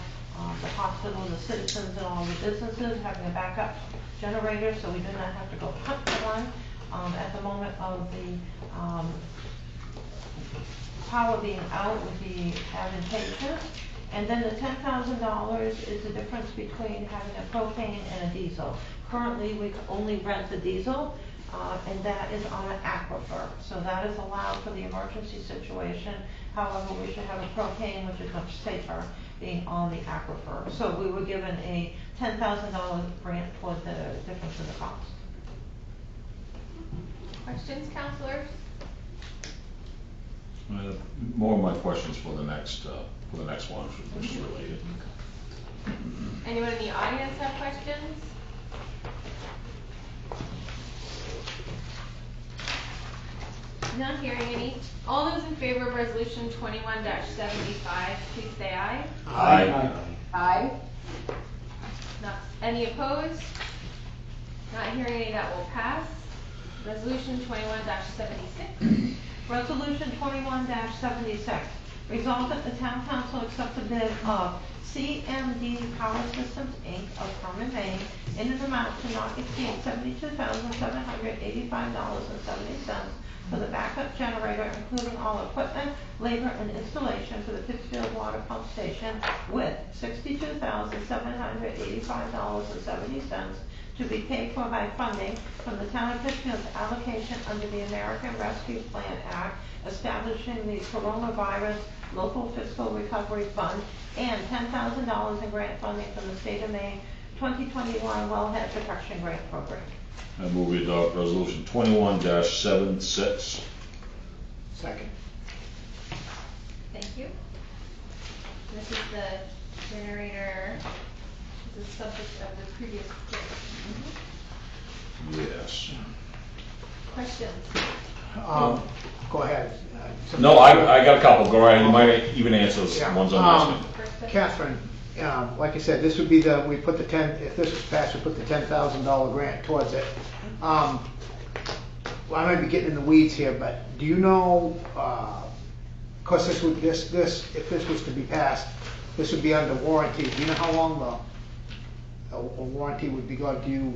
the hospital, the citizens, and all the businesses, having a backup generator so we do not have to go hunt for one at the moment of the power being out would be advantageous. And then the $10,000 is the difference between having a propane and a diesel. Currently, we only rent the diesel, and that is on an aquifer. So that is allowed for the emergency situation. However, we should have a propane, which is much safer, being on the aquifer. So we were given a $10,000 grant for the difference in the cost. Questions, counselors? More of my questions for the next one, which is related. Anyone in the audience have questions? Not hearing any. All those in favor of resolution 21-75, please say aye. Aye. Aye. Not, any opposed? Not hearing any, that will pass. Resolution 21-76. Resolution 21-76, resolved that the town council accept the bid of CMD Power Systems, Inc. of Herman, Maine, in an amount to not exceed $72,785.70 for the backup generator, including all equipment, labor, and installation for the Pittsfield Water Pump Station, with $62,785.70 to be paid for by funding from the town of Pittsfield's allocation under the American Rescue Plan Act, establishing the Coronavirus Local Fiscal Recovery Fund, and $10,000 in grant funding from the state of Maine 2021 Wellhead Protection Grant Program. I move we adopt resolution 21-76. Second. Thank you. This is the generator, this is subject of the previous case. Yes. Questions? Go ahead. No, I got a couple. Go right. You might even answer the Yeah. ones I'm asking. Catherine, like I said, this would be we put the if this was passed, we put the $10,000 grant towards it. Well, I might be getting in the weeds here, but do you know, of course if this was to be passed, this would be under warranty. Do you know how long a warranty would be good? Do you?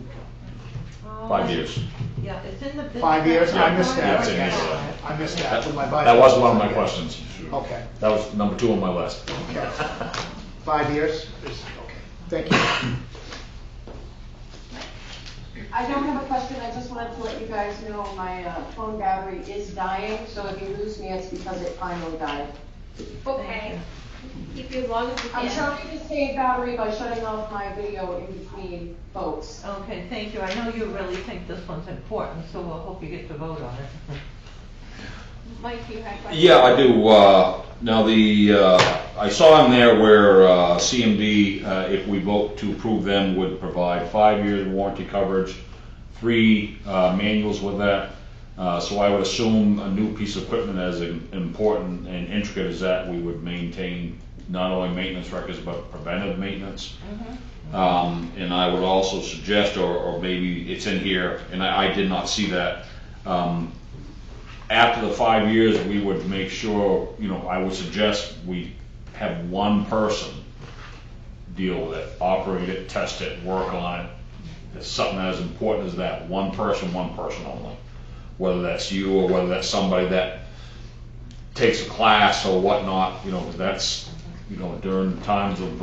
5 years. Yeah, it's in the bid. 5 years? I missed that. Yeah, it's in here. I missed that. That was one of my questions. Okay. That was number 2 on my list. Okay. 5 years? Okay. Thank you. I don't have a question, I just wanted to let you guys know my phone battery is dying, so if you lose me, it's because it finally died. Okay. keep you as long as we can. I'm trying to save battery by shutting off my video in between votes. Okay, thank you. I know you really think this one's important, so we'll hope you get to vote on it. Mike, you had questions? Yeah, I do. Now I saw in there where CMD, if we vote to approve them, would provide 5 years warranty coverage, 3 manuals with that. So I would assume a new piece of equipment as important and intricate as that, we would maintain not only maintenance records, but preventive maintenance. And I would also suggest, or maybe it's in here, and I did not see that, after the 5 years, we would make sure, I would suggest we have one person deal with it, operate it, test it, work on it. It's something as important as that, one person only. Whether that's you or whether that's somebody that takes a class or whatnot, that's, during times of,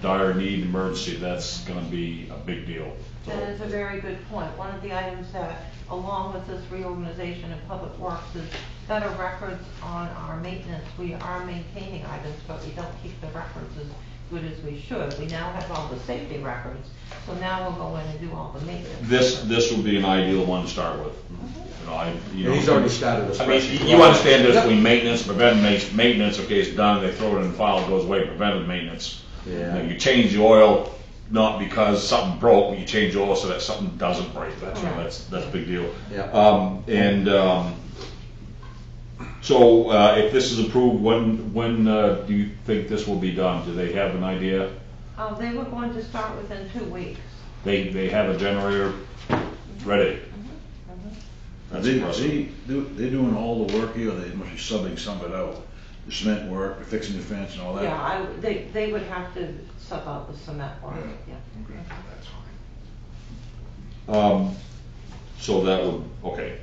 dire need, emergency, that's gonna be a big deal. So- That is a very good point. One of the items that, along with this reorganization of Public Works, is better records on our maintenance. We are maintaining items, but we don't keep the records as good as we should. We now have all the safety records, so now we'll go in and do all the maintenance. This would be an ideal one to start with. And he's already started this. I mean, you understand there's between maintenance, preventive maintenance, okay, it's done, they throw it in the file, it goes away, preventive maintenance. Yeah. You change the oil, not because something broke, but you change oil so that something doesn't break. That's a big deal. Yeah. So if this is approved, when do you think this will be done? Do they have an idea? They were going to start within 2 weeks. They have a generator ready. Are they doing all the work here, or they must be subbing some of it out? The cement work, the fixing the fence and all that? Yeah, they would have to sub out the cement work, yeah. Okay, that's fine. So that would, okay.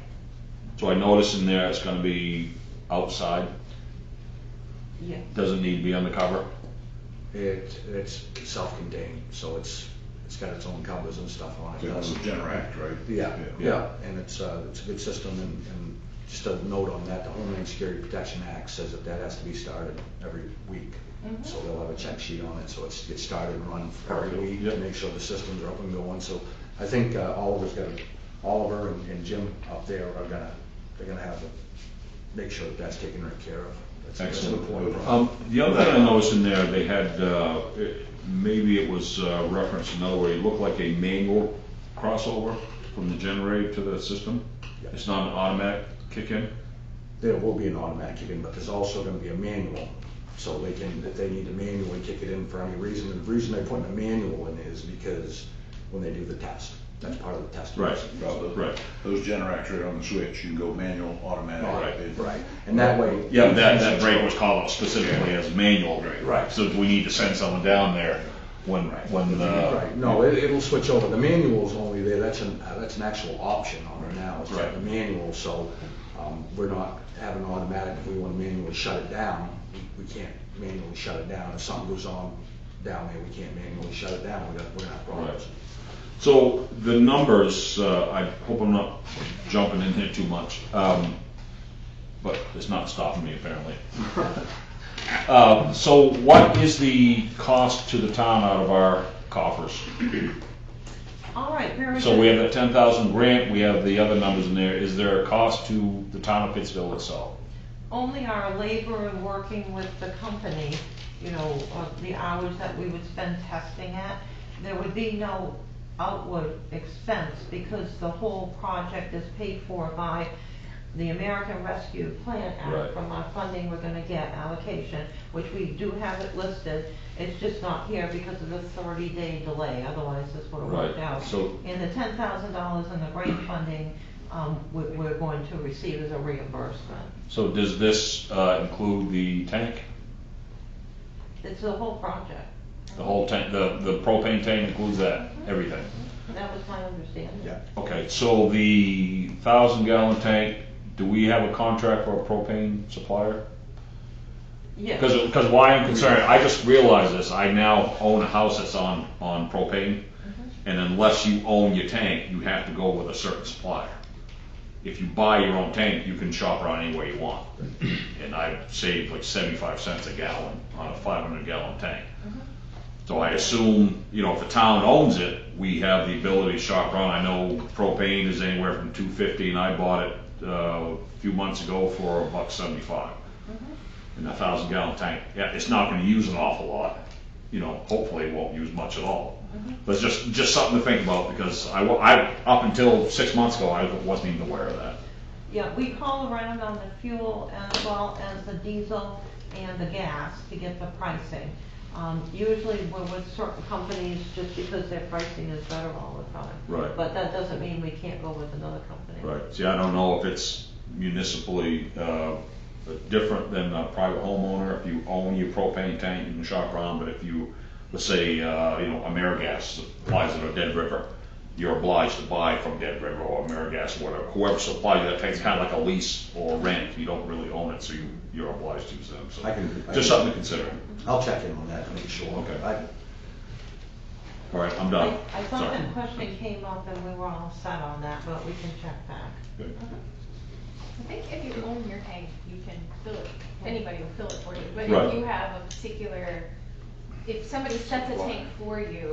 So I noticed in there it's gonna be outside, Yeah. doesn't need to be undercover. It's self-contained, so it's got its own covers and stuff on it. That's the Generac, right? Yeah, and it's a good system, and just a note on that, the Homeland Security Protection Act says that has to be started every week. So they'll have a check sheet on it, so it gets started and run every week to make sure the systems are up and going. So I think Oliver and Jim up there they're gonna have to make sure that's taken care of. That's an important problem. The other thing I noticed in there, they had, maybe it was referenced another way, it looked like a manual crossover from the generator to the system. Yeah. It's not an automatic kick in. There will be an automatic kick in, but there's also gonna be a manual. So if they need to manually kick it in for any reason, the reason they put a manual in is because when they do the test, that's part of the test. Right. Right. Those Generacs right on the switch, you can go manual, automatic. Right, and that way. Yeah, that break was called out specifically as manual. Right. So if we need to send someone down there when Right, no, it'll switch over. The manual's only there, that's an actual option on it now, it's Right. the manual, so, we're not having automatic, if we want to manually shut it down, we can't manually shut it down. If something goes on down there, we can't manually shut it down, we're gonna have problems. Right. So the numbers, I hope I'm not jumping in here too much, but it's not stopping me apparently. So what is the cost to the town out of our coffers? All right, very good. So we have that 10,000 grant, we have the other numbers in there. Is there a cost to the town of Pittsville itself? Only our labor and working with the company, the hours that we would spend testing at. There would be no outward expense because the whole project is paid for by the American Rescue Plan Act. Right. From our funding we're gonna get allocation, which we do have it listed. It's just not here because of the 30-day delay, otherwise this would have worked Right. out. So- And the $10,000 in the grant funding, we're going to receive as a reimbursement. So does this include the tank? It's the whole project. The whole tank, the propane tank includes that, everything? That was my understanding. Yeah. Okay, so the 1,000-gallon tank, do we have a contract for a propane supplier? Yes. Because why I'm concerned, I just realized this, I now own a house that's on propane, and unless you own your tank, you have to go with a certain supplier. if you buy your own tank, you can shop around any way you want. And I saved like 75 cents a gallon on a 500-gallon tank. So I assume, you know, if the town owns it, we have the ability to shop around. I know propane is anywhere from $2.50, and I bought it a few months ago for $1.75. In a 1,000-gallon tank. Yeah, it's not gonna use an awful lot. You know, hopefully it won't use much at all. But it's just something to think about, because I, up until 6 months ago, I wasn't even aware of that. Yeah, we call around on the fuel as well as the diesel and the gas to get the pricing. Usually we're with certain companies just because their pricing is better all the time. Right. But that doesn't mean we can't go with another company. Right. See, I don't know if it's municipally different than a private homeowner. If you own your propane tank, you can shop around, but if you, let's say, you know, AmeriGas supplies it or Dead River, you're obliged to buy from Dead River or AmeriGas or whatever. Whoever supplies you that tank, it's kind of like a lease or rent. You don't really own it, so you're obliged to use them. So just something to consider. I'll check in on that to make sure. Okay. All right, I'm done. I thought Sorry. that question came up and we were all set on that, but we can check back. Good. I think if you own your tank, you can fill it, anybody will fill it for you, but Right. if you have a particular, if somebody sets a tank for you,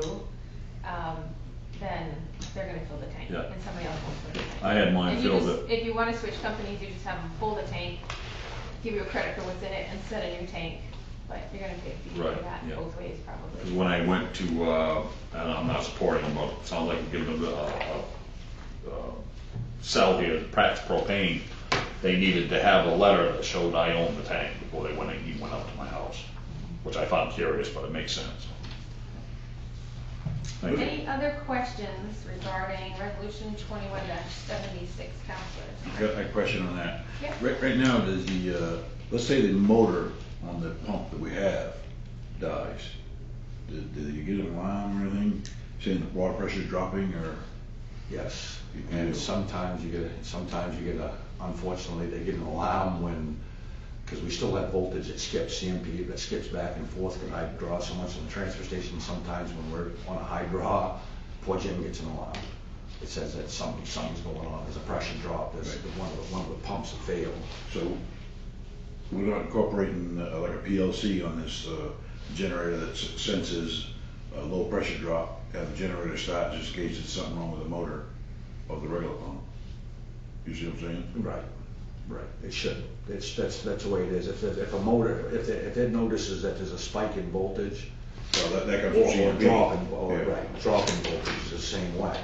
then they're gonna fill the tank, Yeah. and somebody else will fill the tank. I had mine And you filled just- it. If you wanna switch companies, you just have them pull the tank, give you a credit for what's in it, and set a new tank, but you're gonna pay a fee for Right, that yeah. both ways probably. Because when I went to, and I'm not supporting them, but it sounds like giving them a sell here, Pratt's Propane, they needed to have a letter that showed I owned the tank before they went out to my house, which I found curious, but it makes sense. Thank you. Any other questions regarding resolution 21-76, councilors? Got a question on that. Yeah. Right now, does the, let's say the motor on the pump that we have dies. Do you get an alarm or anything, saying the water pressure's dropping, or? Yes, and sometimes you get unfortunately, they get an alarm when, because we still have voltage, it skips, CMP, that skips back and forth, because I draw so much on the transfer station, sometimes when we're on a high draw, poor Jim gets an alarm. It says that something's going on, there's a pressure drop, there's one of the pumps that failed. So we're not incorporating like a PLC on this generator that senses a low pressure drop, have the generator start just in case there's something wrong with the motor of the regular pump. You see what I'm saying? Right, it should. That's the way it is. If a motor, if it notices that there's a spike in voltage, Well, that comes or from CMP. drop in voltage is the same way.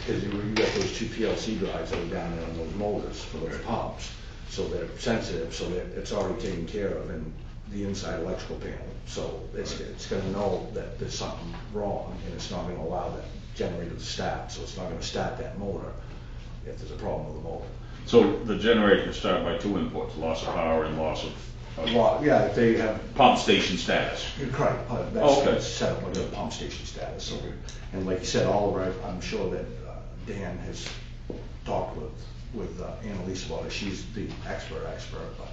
Because you got those two PLC drives that are down there on those motors for those pumps, so they're sensitive, so that it's already taken care of in the inside electrical panel. So it's gonna know that there's something wrong, and it's not gonna allow that generator to start, so it's not gonna start that motor if there's a problem with the motor. So the generator can start by two inputs, loss of power and loss of Well, yeah, if they have, pump station status. you're correct, that's set up like a pump station status, so, and like you said, Oliver, I'm sure that Dan has talked with Annalise about it, she's the expert, but,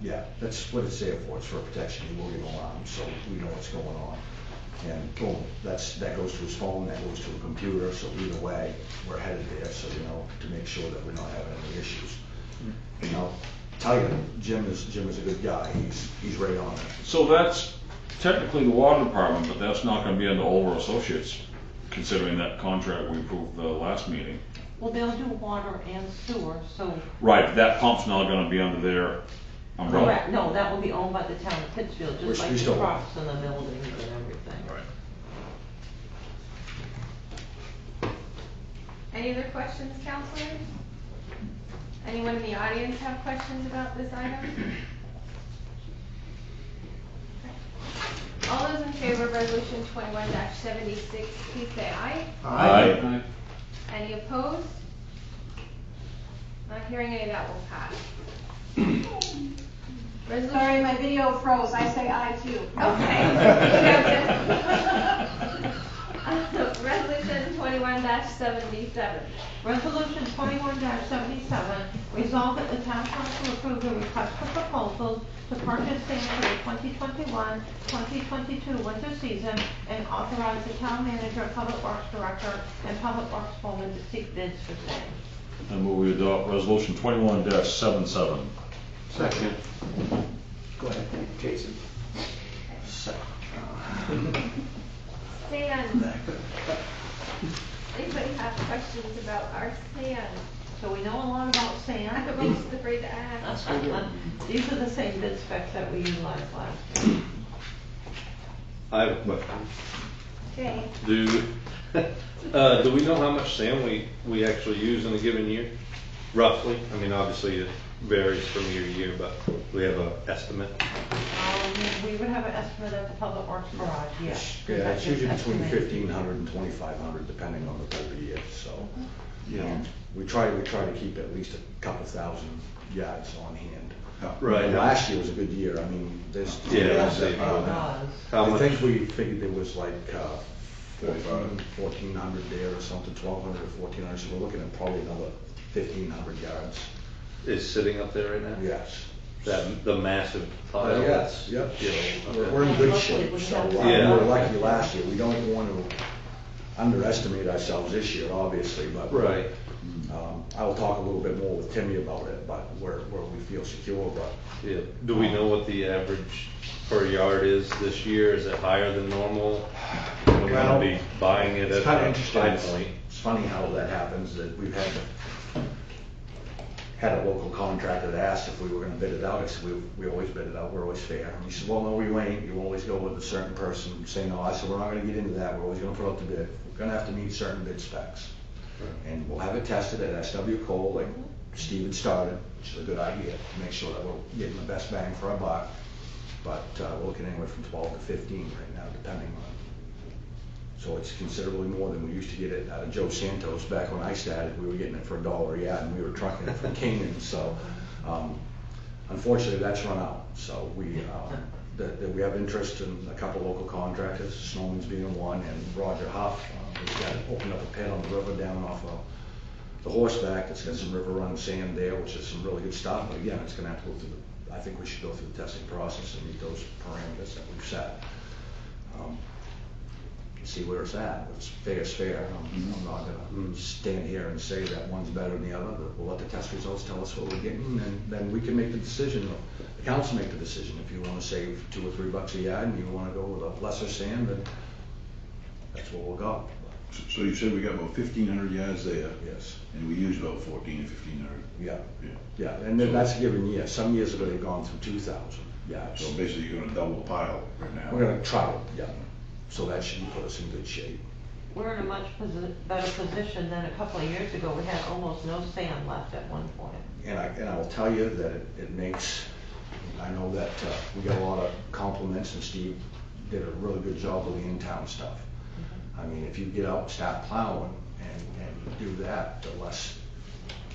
yeah, that's what it's there for, it's for protection, you will get an alarm, so we know what's going on. And boom, that goes to his phone, that goes to a computer, so either way, we're headed there, so you know, to make sure that we're not having any issues. And I'll tell you, Jim is a good guy, he's right on it. So that's technically the water department, but that's not gonna be under Oliver Associates, considering that contract we approved the last meeting. Well, they'll do water and sewer, so. Right, that pump's not gonna be under their umbrella. Correct, no, that will be owned by the town of Pittsfield, We're just like the still- trucks and the buildings and everything. Right. Any other questions, counselors? Anyone in the audience have questions about this item? All those in favor of resolution 21-76, please say aye. Aye. Any opposed? Not hearing any, that will pass. Sorry, my video froze, I say aye too. Okay. Resolution 21-77. Resolution 21-77, resolve that the town council approve the request for proposals to purchase sand for the 2021-2022 winter season and authorize the town manager, public works director, and public works foreman to seek bids for same. I move we adopt resolution 21-77. Second. Go ahead, Jason. Sand. Anybody have questions about our sand? So we know a lot about sand. I'm almost afraid to ask. These are the same bid specs that we utilized last year. I have a question. Okay. Do we know how much sand we actually use in a given year? Roughly? I mean, obviously it varies from year to year, but we have an estimate. We would have an estimate at the Public Works Garage, yes. Yeah, it's usually between Estimated. 1,500 and 2,500, depending on the type of year, so, you know, we try to keep at least a couple thousand yards on hand. Right. And last year was a good year, I mean, there's. Yeah, Yes, that's it it. was. How I much? think we figured there was like 1,400 there or something, 1,200 or 1,400, so we're looking at probably another 1,500 yards. Is sitting up there right now? Yes. The massive pile? Yes, yep. You know, We're in good shape, so we Yeah. were lucky last year. We don't want to underestimate ourselves this year, obviously, but. Right. I will talk a little bit more with Timmy about it, but where we feel secure, but. Yeah. Do we know what the average per yard is this year? Is it higher than normal? Are we Well, gonna be buying it It's at kind of a interesting. high point? It's funny how that happens, that we've had a local contractor that asked if we were gonna bid it out. I said, we always bid it out, we're always fair. And he said, well, no, you ain't. You always go with a certain person, say no. I said, we're not gonna get into that. We're always gonna put out the bid. We're gonna have to meet certain bid specs. And we'll have it tested at SW Cole, like Steve had started, which is a good idea, to make sure that we're getting the best bang for our buck. But we're looking anywhere from 12 to 15 right now, depending on. So it's considerably more than we used to get it out of Joe Santos. Back when I started, we were getting it for $1 a yard, and we were trucking it from Canaan. So unfortunately, that's run out. So we have interest in a couple local contractors, Snowman's being one, and Roger Huff. He's got opened up a pit on the river down off of the Horseback. It's got some river run sand there, which is some really good stuff. But again, it's going to have to go through I think we should go through the testing process and meet those parameters that we've set. See where it's at. What's fair is fair. I'm not going to stand here and say that one's better than the other. But we'll let the test results tell us what we're getting, and then we can make the decision. The council make the decision. If you want to save $2 or $3 a yard and you want to go with a lesser sand, then that's where we'll go. So you said we got about 1,500 yards there? Yes. And we used about 1,400 or 1,500? Yeah, and then that's a given year. Some years ago, they've gone through 2,000 yards. So basically, you're gonna double the pile right now? We're gonna try it, yeah. So that should put us in good shape. We're in a much better position than a couple of years ago. We had almost no sand left at one point. And I will tell you that it makes, I know that we got a lot of compliments, and Steve did a really good job with the in-town stuff. I mean, if you get out and start plowing and do that, the less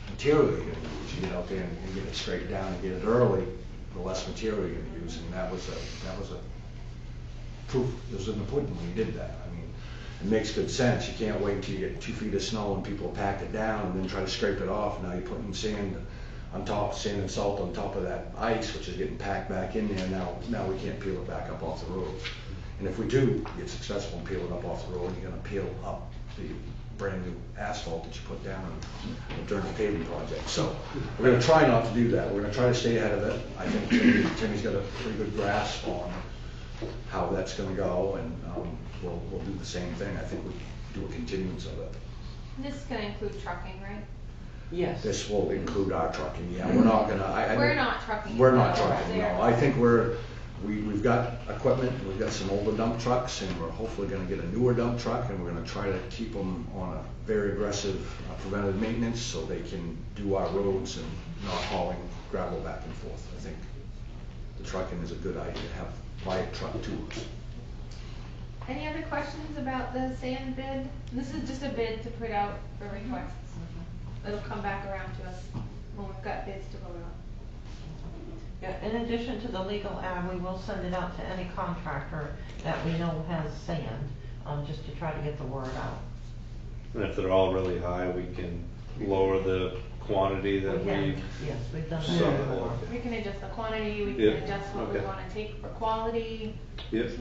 material you're gonna use. You get out there and get it straight down and get it early, the less material you're gonna use. And that was a proof, it was in the pudding when you did that. I mean, it makes good sense. You can't wait until you get 2 feet of snow and people pack it down and then try to scrape it off. Now you're putting sand on top, sand and salt on top of that ice, which is getting packed back in there. Now we can't peel it back up off the road. And if we do get successful in peeling up off the road, you're gonna peel up the brand new asphalt that you put down during the paving project. So we're gonna try not to do that. We're gonna try to stay ahead of it. I think Timmy's got a pretty good grasp on how that's gonna go, and we'll do the same thing. I think we do a continuance of it. This is gonna include trucking, right? Yes. This will include our trucking, yeah. We're not gonna, We're not trucking. We're not Over trucking, there. no. I think we've got equipment, we've got some older dump trucks, and we're hopefully gonna get a newer dump truck, and we're gonna try to keep them on a very aggressive preventative maintenance so they can do our roads and not hauling gravel back and forth. I think the trucking is a good idea, buy a truck to us. Any other questions about the sand bid? This is just a bid to put out for requests. It'll come back around to us when we've got bids to vote on. Yeah, in addition to the legal ad, we will send it out to any contractor that we know has sand, just to try to get the word out. And if they're all really high, we can lower the quantity that Again, yes, we've done So- that before. We can adjust the quantity, we can Yeah, adjust what we okay. wanna take for quality. Yep.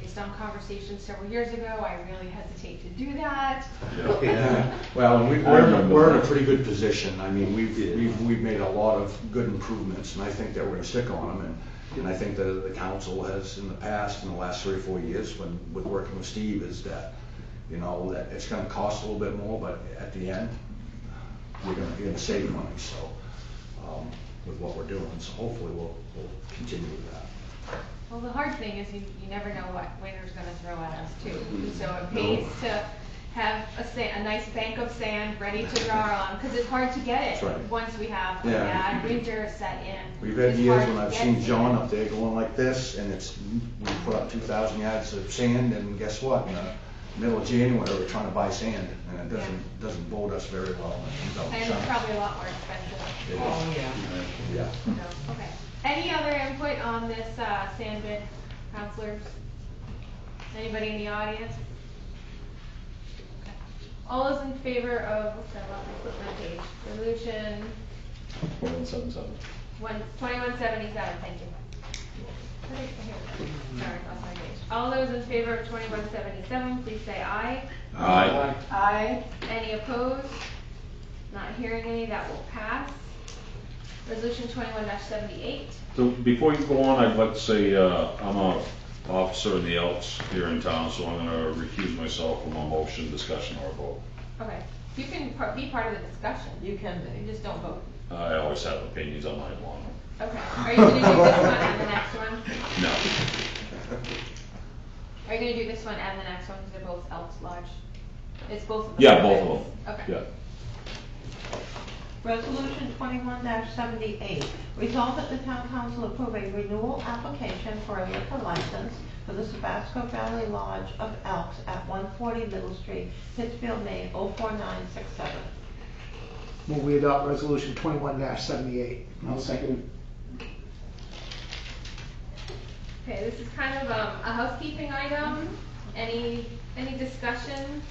based on conversations several years ago, I really hesitate to do that. Yeah, well, and we're in a pretty good position. I mean, we've made a lot of good improvements, and I think that we're gonna stick on them. And I think that the council has, in the past, in the last 3 or 4 years, with working with Steve, is that, you know, that it's gonna cost a little bit more, but at the end, you're gonna save money, so, with what we're doing, so hopefully we'll continue with that. Well, the hard thing is you never know what winter's gonna throw at us too. So it pays to have a nice bank of sand ready to draw on, because it's hard to get it That's right. once we have a Yeah. bad winter set in. We've had It's years hard when to I've get seen sand. John up there going like this, and we put up 2,000 yards of sand, and guess what? In the middle of January, we're trying to buy sand, and it doesn't bode us very well. And it's probably a lot more expensive. It is. Oh, yeah. Yeah. So, okay. Any other input on this sand bid, counselors? Anybody in the audience? Okay. All those in favor of, what's that, let me flip my page, resolution 2177, thank you. Okay, here we go. Sorry, lost my page. All those in favor of 2177, please say aye. Aye. Aye. Any opposed? Not hearing any, that will pass. Resolution 21-78. So before you go on, I'd like to say, I'm a officer in the Elks here in town, so I'm gonna recuse myself from a motion, discussion, or vote. Okay, you can be part of the discussion. You can You be. just don't vote. I always have opinions on my lawn. Okay, are you gonna do this one and the next one? No. Are you gonna do this one and the next one, because they're both Elks Lodge? It's both of them? Yeah, both of them. Okay. Yeah. Resolution 21-78, resolved that the town council approve a renewal application for a liquor license for the Sabasco Valley Lodge of Elks at 140 Middle Street, Pittsfield, Maine, 04967. Move we adopt resolution 21-78. I'll second Okay, this is kind of a housekeeping item. Any discussion?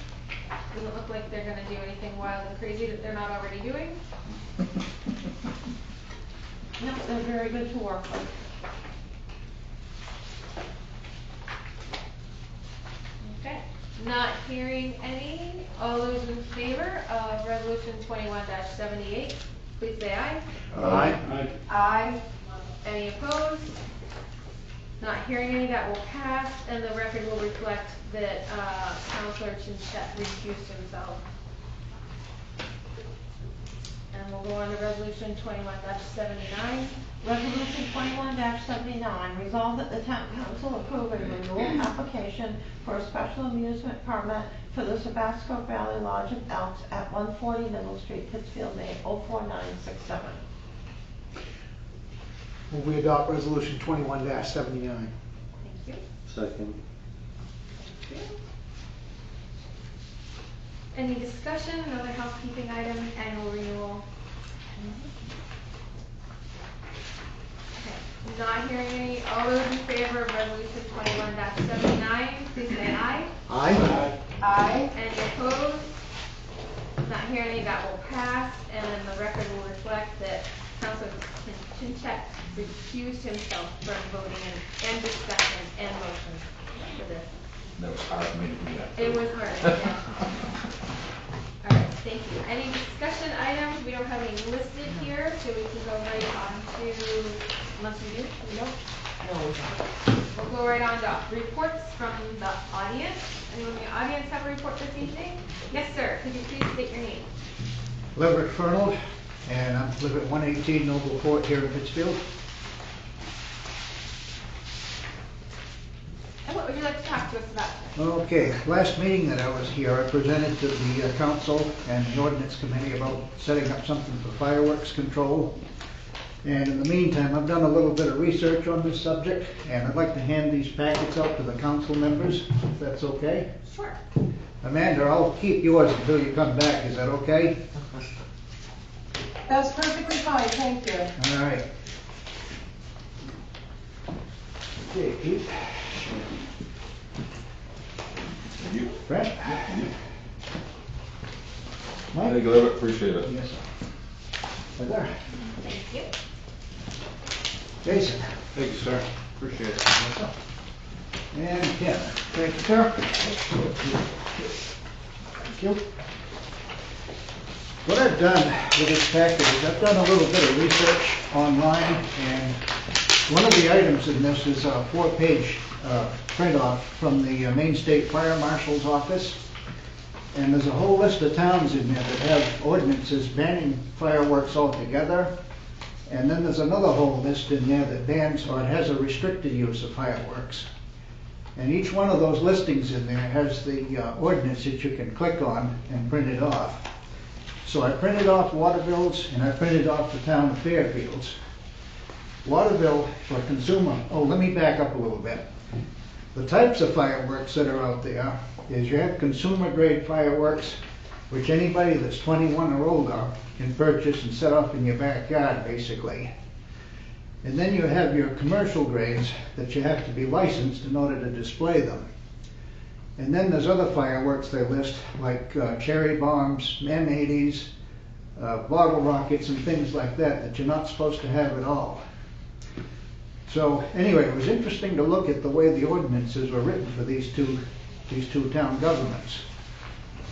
Doesn't look like they're gonna do anything wild and crazy that they're not already doing. No, they're very good to work with. Okay, not hearing any. All those in favor of resolution 21-78, please say aye. Aye. it. Aye. Any opposed? Not hearing any, that will pass, and the record will reflect that Counselor Chinchet recused himself. And we'll go on to resolution 21-79. Resolution 21-79, resolved that the town council approve a renewal application for a special amusement permit for the Sabasco Valley Lodge of Elks at 140 Middle Street, Pittsfield, Maine, 04967. Move we adopt resolution 21-79. Thank you. Second. Thank you. Any discussion, another housekeeping item, annual renewal? Okay, not hearing any. All those in favor of resolution 21-79, please say aye. Aye. Aye. Any opposed? Not hearing any, that will pass, and then the record will reflect that Councilor Chinchet recused himself from voting and discussion and motion for this. That was hard for me to do that. It was hard, yeah. All right, thank you. Any discussion items? We don't have any listed here, so we can go right on to, unless we do, we don't? No, we don't. We'll go right on to reports from the audience. Anyone in the audience have a report this evening? Yes, sir. Could you please state your name? Leverett Fernald, and I live at 118 Noble Court here in Pittsfield. And what would you like to talk to us about today? Okay, last meeting that I was here, I presented to the council and the ordinance committee about setting up something for fireworks control. And in the meantime, I've done a little bit of research on this subject, and I'd like to hand these packets out to the council members, if that's okay. Sure. Amanda, I'll keep yours until you come back, is that okay? That's perfectly fine, thank you. All right. Okay, Pete. Thank you. Brett? Mike? Thank you, Levitt, appreciate it. Yes, sir. Heather? Thank you. Jason? Thank you, sir. Appreciate it. And Ken. Thank you, sir. Thank you. What I've done with this package is I've done a little bit of research online, and one of the items in this is a 4-page print off from the Maine State Fire Marshal's office. And there's a whole list of towns in there that have ordinances banning fireworks altogether. And then there's another whole list in there that bans or has a restricted use of fireworks. And each one of those listings in there has the ordinance that you can click on and print it off. So I printed off Waterville's and I printed off the town of Fairfield's. Waterville for consumer, let me back up a little bit. The types of fireworks that are out there is you have consumer grade fireworks, which anybody that's 21 or older can purchase and set off in your backyard basically. And then you have your commercial grades that you have to be licensed in order to display them. And then there's other fireworks they list, like cherry bombs, M80s, bottle rockets and things like that, that you're not supposed to have at all. So anyway, it was interesting to look at the way the ordinances were written for these two town governments.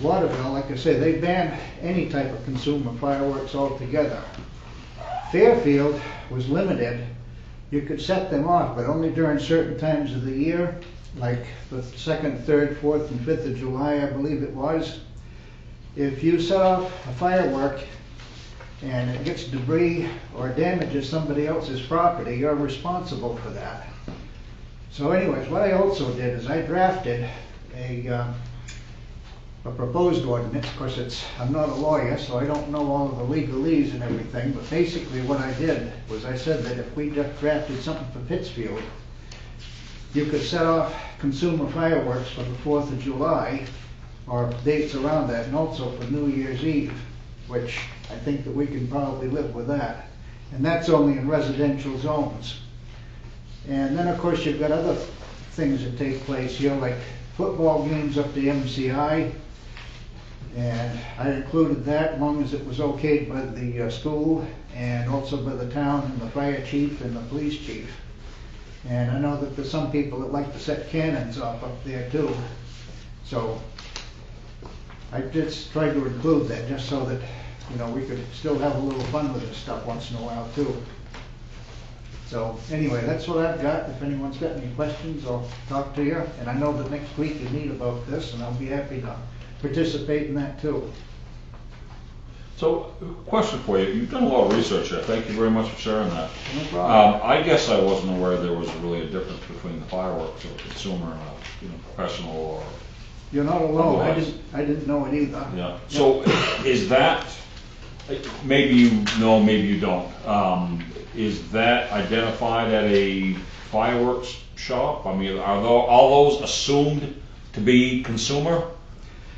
Waterville, like I say, they ban any type of consumer fireworks altogether. Fairfield was limited. You could set them off, but only during certain times of the year, like the 2nd, 3rd, 4th, and 5th of July, I believe it was. If you set off a firework and it gets debris or damages somebody else's property, you're responsible for that. So anyways, what I also did is I drafted a proposed ordinance. Of course, I'm not a lawyer, so I don't know all of the legalese and everything, but basically what I did was I said that if we just drafted something for Pittsfield, you could set off consumer fireworks for the 4th of July or dates around that, and also for New Year's Eve, which I think that we can probably live with that. And that's only in residential zones. And then of course you've got other things that take place here, like football games up to MCI. And I included that as long as it was okayed by the school and also by the town and the fire chief and the police chief. And I know that there's some people that like to set cannons off up there too. So I just tried to include that just so that, you know, we could still have a little fun with this stuff once in a while too. So anyway, that's what I've got. If anyone's got any questions, I'll talk to you. And I know that next week you meet about this, and I'll be happy to participate in that too. So, question for you. You've done a lot of research here. Thank you very much for sharing that. No problem. I guess I wasn't aware there was really a difference between the fireworks of a consumer and a professional or. You're not alone. Otherwise. I didn't know it either. Yeah. So is that, maybe you know, maybe you don't, is that identified at a fireworks shop? I mean, are all those assumed to be consumer?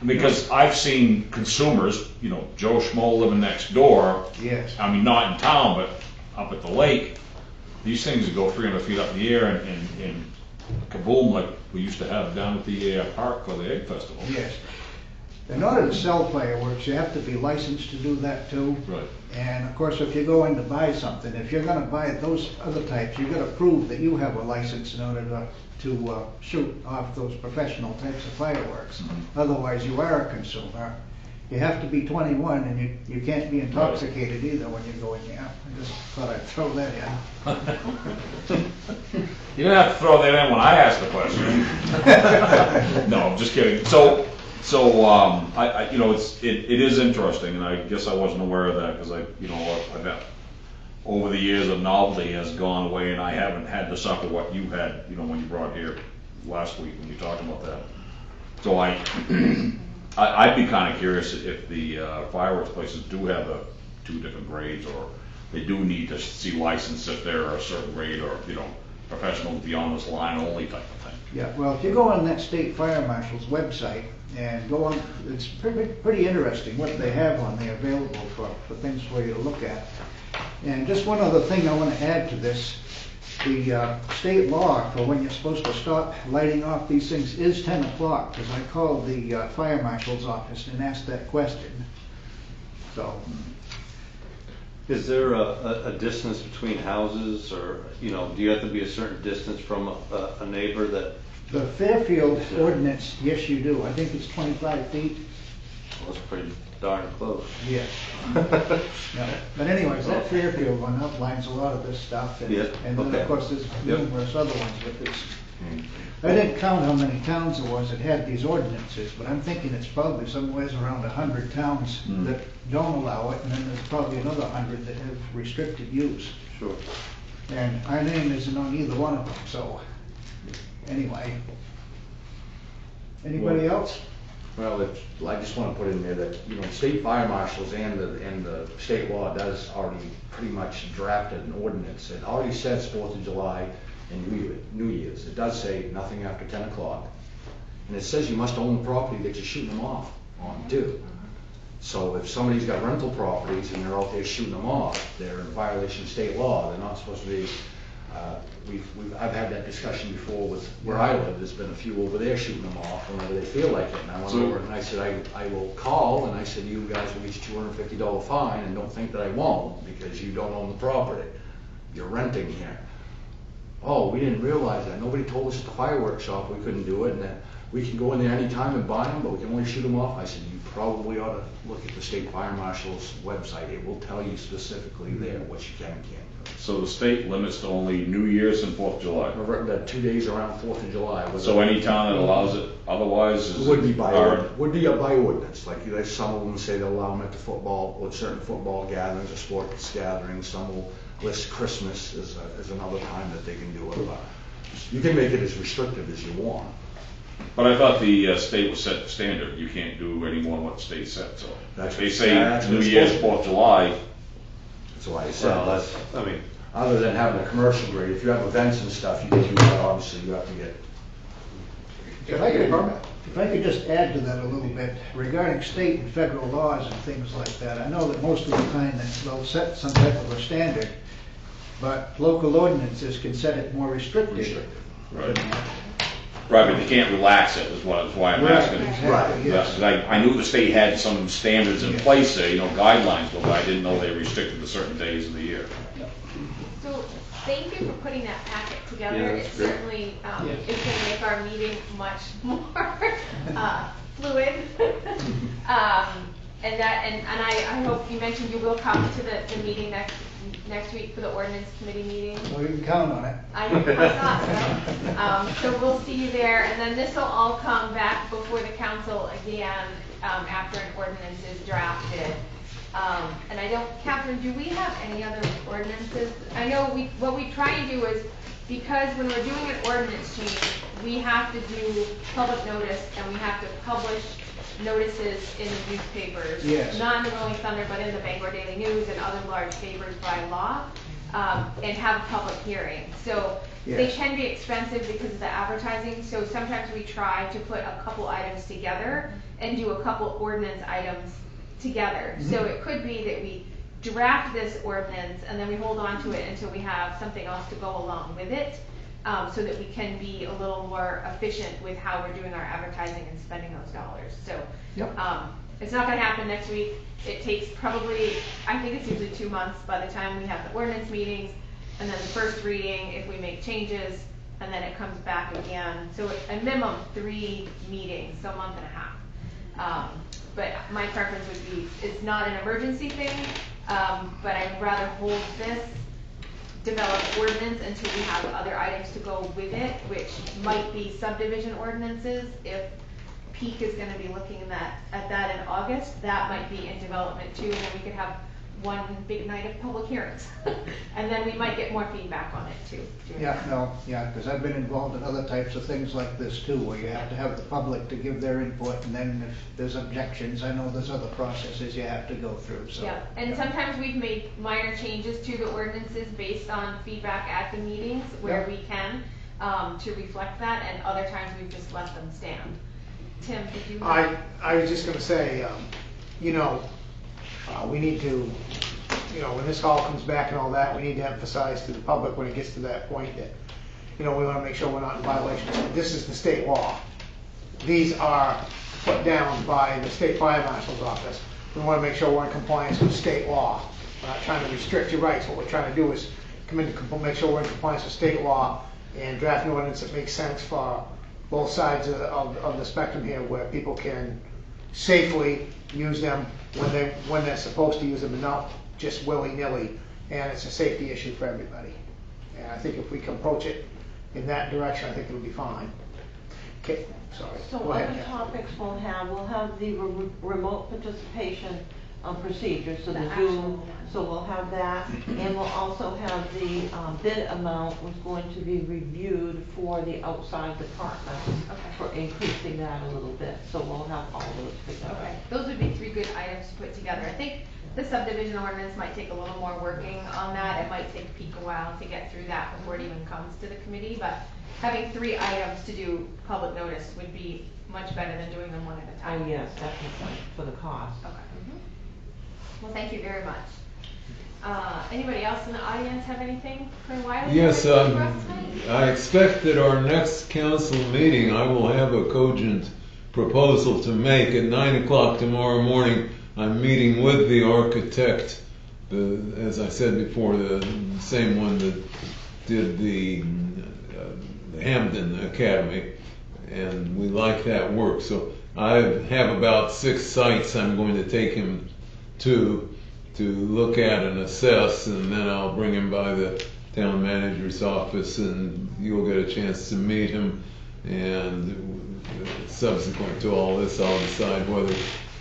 Because I've seen consumers, you know, Joe Schmo living next door. Yes. I mean, not in town, but up at the lake. These things go 300 feet up in the air and kaboom, like we used to have down at the park for the Egg Festival. Yes. In order to sell fireworks, you have to be licensed to do that too. Right. And of course, if you go in to buy something, if you're going to buy those other types, you've got to prove that you have a license in order to shoot off those professional types of fireworks. Mm-hmm. Otherwise, you are a consumer. You have to be 21, and you can't be intoxicated either when you go in there. I just thought I'd throw that in. You didn't have to throw that in when I asked the question. No, I'm just kidding. So I you know, it is interesting, and I guess I wasn't aware of that because I bet over the years the novelty has gone away, and I haven't had to suffer what you had, you know, when you brought here last week when you talked about that. So I'd be kind of curious if the fireworks places do have two different grades, or they do need to see license if they're a certain grade, or, you know, professional beyond this line only type of thing. Yeah, well, if you go on that state fire marshal's website and go on, it's pretty interesting what they have on there available for things for you to look at. And just one other thing I want to add to this. The state law for when you're supposed to stop lighting off these things is 10 o'clock, because I called the fire marshal's office and asked that question. So. Is there a distance between houses, or, you know, do you have to be a certain distance from a neighbor that The Fairfield ordinance, yes, you do. I think it's 25 feet. Well, that's pretty darn close. Yeah. Yeah. But anyways, that Fairfield one outlines a lot of this stuff. And, Yeah, and then, okay. of course, there's Yep. numerous other ones with this. I didn't count how many towns there was that had these ordinances, but I'm thinking it's probably somewhere around 100 towns that don't allow it, and then there's probably another 100 that have restricted use. Sure. And our name isn't on either one of them, so, anyway. Anybody else? Well, I just want to put in there that, you know, state fire marshals and the state law does already pretty much drafted an ordinance. It already says 4th of July and New Year's. It does say nothing after 10 o'clock. And it says you must own the property that you're shooting them off on too. So if somebody's got rental properties and they're out there shooting them off, they're in violation of state law. They're not supposed to be. I've had that discussion before with where I live. There's been a few over there shooting them off whenever they feel like it. And I went over and I said, I will call, and I said, you guys will get you $250 fine, and don't think that I won't, because you don't own the property. You're renting here. Oh, we didn't realize that. Nobody told us at the fireworks shop we couldn't do it, and that we can go in there anytime and buy them, but we can only shoot them off. I said, you probably ought to look at the state fire marshal's website. It will tell you specifically there what you can and can't do. So the state limits to only New Year's and 4th of July. The 2 days around 4th of July. So any town that allows it otherwise is. Would be by ordinance. Like some of them say they'll allow them at the football, or certain football gatherings or sports gatherings. Some will list Christmas as another time that they can do it. But you can make it as restrictive as you want. But I thought the state was set the standard. You can't do any more than what the state set. So That's if they what- say that's New what it's Year's, supposed to 4th of July. That's why I said. Well, that's, I mean, Other than having a commercial grade, if you have events and stuff, you can do that. Obviously, you have to get. If I could just add to that a little bit, regarding state and federal laws and things like that, I know that most of the time that they'll set some type of a standard, but local ordinances can set it more restrictive. Right. Right, but they can't relax it, is why I'm asking. Exactly, Yeah, yes. 'cause I knew the state had some standards in place there, guidelines, but I didn't know they restricted to certain days of the year. So, thank you for putting that packet together. Yeah, It that's great. certainly is going to make our meeting much more fluid. And I hope you mentioned you will come to the meeting next week for the ordinance committee meeting. Well, you can count on it. I thought so. So we'll see you there, and then this will all come back before the council again after an ordinance is drafted. And I don't, Catherine, do we have any other ordinances? I know what we try to do is, because when we're doing an ordinance change, we have to do public notice and we have to publish notices in the newspapers. Yes. Not in the Rolling Thunder, but in the Bangor Daily News and other large papers by law, and have a public hearing. So they Yes. can be expensive because of the advertising, so sometimes we try to put a couple items together and do a couple ordinance items together. So it could be that we draft this ordinance and then we hold on to it until we have something else to go along with it, so that we can be a little more efficient with how we're doing our advertising and spending those dollars. So it's not going to happen next week. It takes probably, I think it's usually 2 months by the time we have the ordinance meetings, and then the first reading if we make changes, and then it comes back again. So a minimum 3 meetings, so a month and a half. But my preference would be, it's not an emergency thing, but I'd rather hold this developed ordinance until we have other items to go with it, which might be subdivision ordinances. If Peak is gonna be looking at that in August, that might be in development too, and then we could have one big night of public hearings. And then we might get more feedback on it too. Because I've been involved in other types of things like this too, where you have to have the public to give their input, and then if there's objections, I know there's other processes you have to go through, so. Yeah, and sometimes we've made minor changes to the ordinances based on feedback at the meetings where we can, to reflect that, and other times we've just let them stand. Tim, did you? I was just gonna say, we need to, when this all comes back and all that, we need to emphasize to the public when it gets to that point that, we wanna make sure we're not in violation. This is the state law. These are put down by the state fire marshal's office. We wanna make sure we're in compliance with state law. We're not trying to restrict your rights. What we're trying to do is come in to make sure we're in compliance with state law and draft an ordinance that makes sense for both sides of the spectrum here, where people can safely use them when they're supposed to use them, and not just willy-nilly, and it's a safety issue for everybody. And I think if we can approach it in that direction, I think it'll be fine. Okay, sorry. So Go ahead, other Jen. topics we'll have the remote participation procedures, so The the actual Zoom, one. so we'll have that. And we'll also have the bid amount was going to be reviewed for the outside departments Okay. for increasing that a little bit. So we'll have all those together. Okay, those would be 3 good items to put together. I think the subdivision ordinance might take a little more working on that. It might take Pete a while to get through that before it even comes to the committee, but having 3 items to do public notice would be much better than doing them one at a time. Oh, yes, definitely, for the cost. Okay. Well, thank you very much. Anybody else in the audience have anything for Wiley? Yes, for us tonight? I expect that our next council meeting, I will have a cogent proposal to make at 9 o'clock tomorrow morning. I'm meeting with the architect, as I said before, the same one that did the Hamden Academy, and we like that work. So I have about 6 sites I'm going to take him to look at and assess, and then I'll bring him by the town manager's office, and you'll get a chance to meet him. And subsequent to all this, I'll decide whether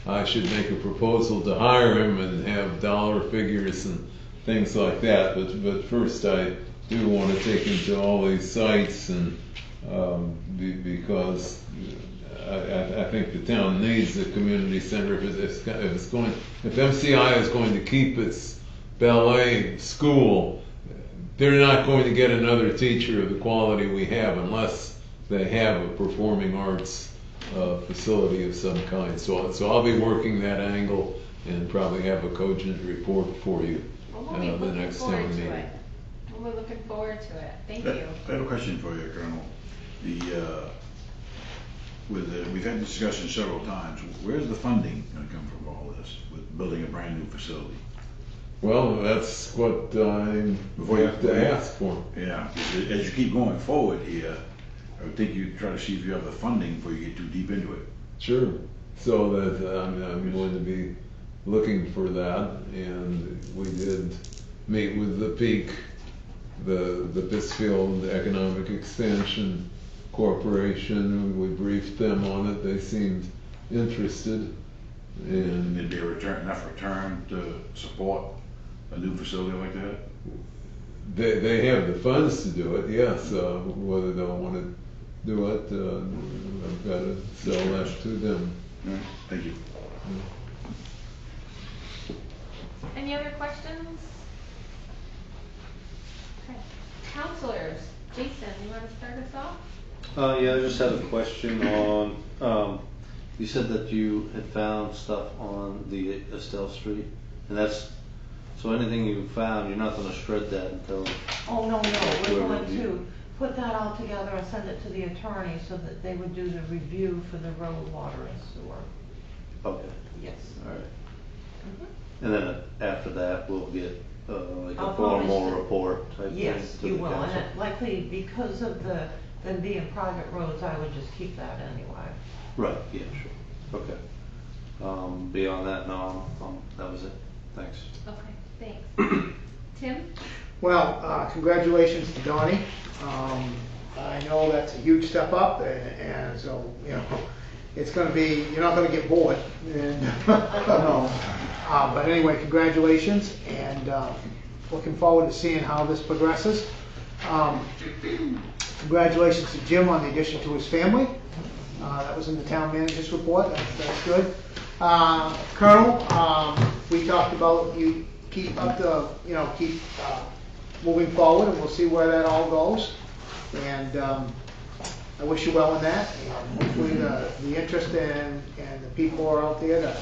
I should make a proposal to hire him and have dollar figures and things like that. But first, I do want to take him to all these sites, and because I think the town needs the community center. If MCI is going to keep its ballet school, they're not going to get another teacher of the quality we have unless they have a performing arts facility of some kind. So I'll be working that angle and probably have a cogent report for you Well, we'll be the looking next forward town to meeting. it. We're looking forward to it. Thank you. I have a question for you, Colonel. We've had this discussion several times. Where's the funding going to come from all this with building a brand new facility? Well, that's what I have to ask for. Yeah, as you keep going forward here, I would think you'd try to see if you have the funding before you get too deep into it. Sure. So that I'm going to be looking for that, and we did meet with the Peak, the Pittsfield Economic Expansion Corporation. We briefed them on it. They seemed interested, and There'd be enough return to support a new facility like that? they have the funds to do it. Yes. Whether they'll want to do it, I've got to sell that to them. All right, thank you. Any other questions? Okay. Counselors, Jason, you want to start us off? Yeah, I just had a question on, you said that you had found stuff on the Estelle Street, and so anything you found, you're not gonna shred that until, Oh, no, we're Whoever going review- to put that all together and send it to the attorney so that they would do the review for the road, water, and sewer. okay, Yes. alright. And then after that, we'll get, like I'll a formal publish the- report type thing Yes, to you the will, council? and likely because of them being private roads, I would just keep that anyway. Right, yeah, sure, okay. Beyond that, no, that was it, thanks. Okay, thanks. Tim? Well, congratulations to Donnie. I know that's a huge step up, and so, you know, it's gonna be, you're not gonna get bored. And, but anyway, congratulations, and looking forward to seeing how this progresses. Congratulations to Jim on the addition to his family. That was in the town manager's report, that's good. Colonel, we talked about you keep moving forward, and we'll see where that all goes. And I wish you well in that, and hopefully the interest and the people are out there to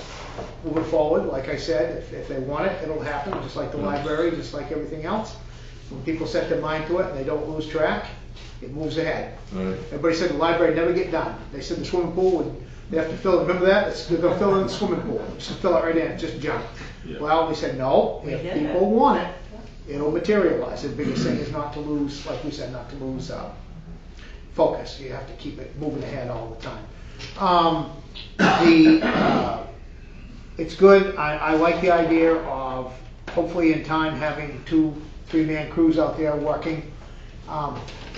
move it forward. Like I said, if they want it, it'll happen, just like the library, just like everything else. When people set their mind to it and they don't lose track, it moves ahead. Right. Everybody said the library never get done. They said the swimming pool, they have to fill it. Remember that? They're going to fill in the swimming pool. Just fill it right in, just junk. Yeah. Well, we said, no, We if did people it. want it, it'll materialize. The biggest thing is not to lose, like we said, not to lose focus. You have to keep it moving ahead all the time. It's good. I like the idea of hopefully in time having 2-3-man crews out there working.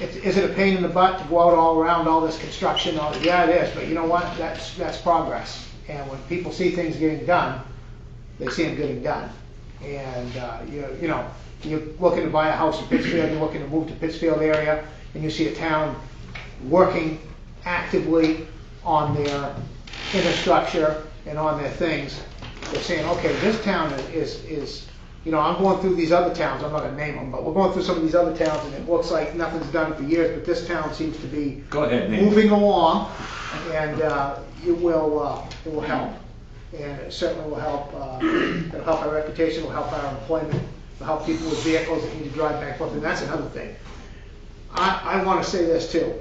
Is it a pain in the butt to go out all around all this construction? Yeah, it is, but you know what? That's progress. And when people see things getting done, they see them getting done. And you know, you're looking to buy a house in Pittsfield, you're looking to move to Pittsfield area, and you see a town working actively on their infrastructure and on their things. They're saying, okay, this town is you know, I'm going through these other towns, I'm not going to name them, but we're going through some of these other towns and it looks like nothing's done for years, but this town seems to be moving along, and it will help. And it certainly will help, it'll help our reputation, it'll help our employment, it'll help people with vehicles that need to drive back and forth, and that's another thing. I want to say this too.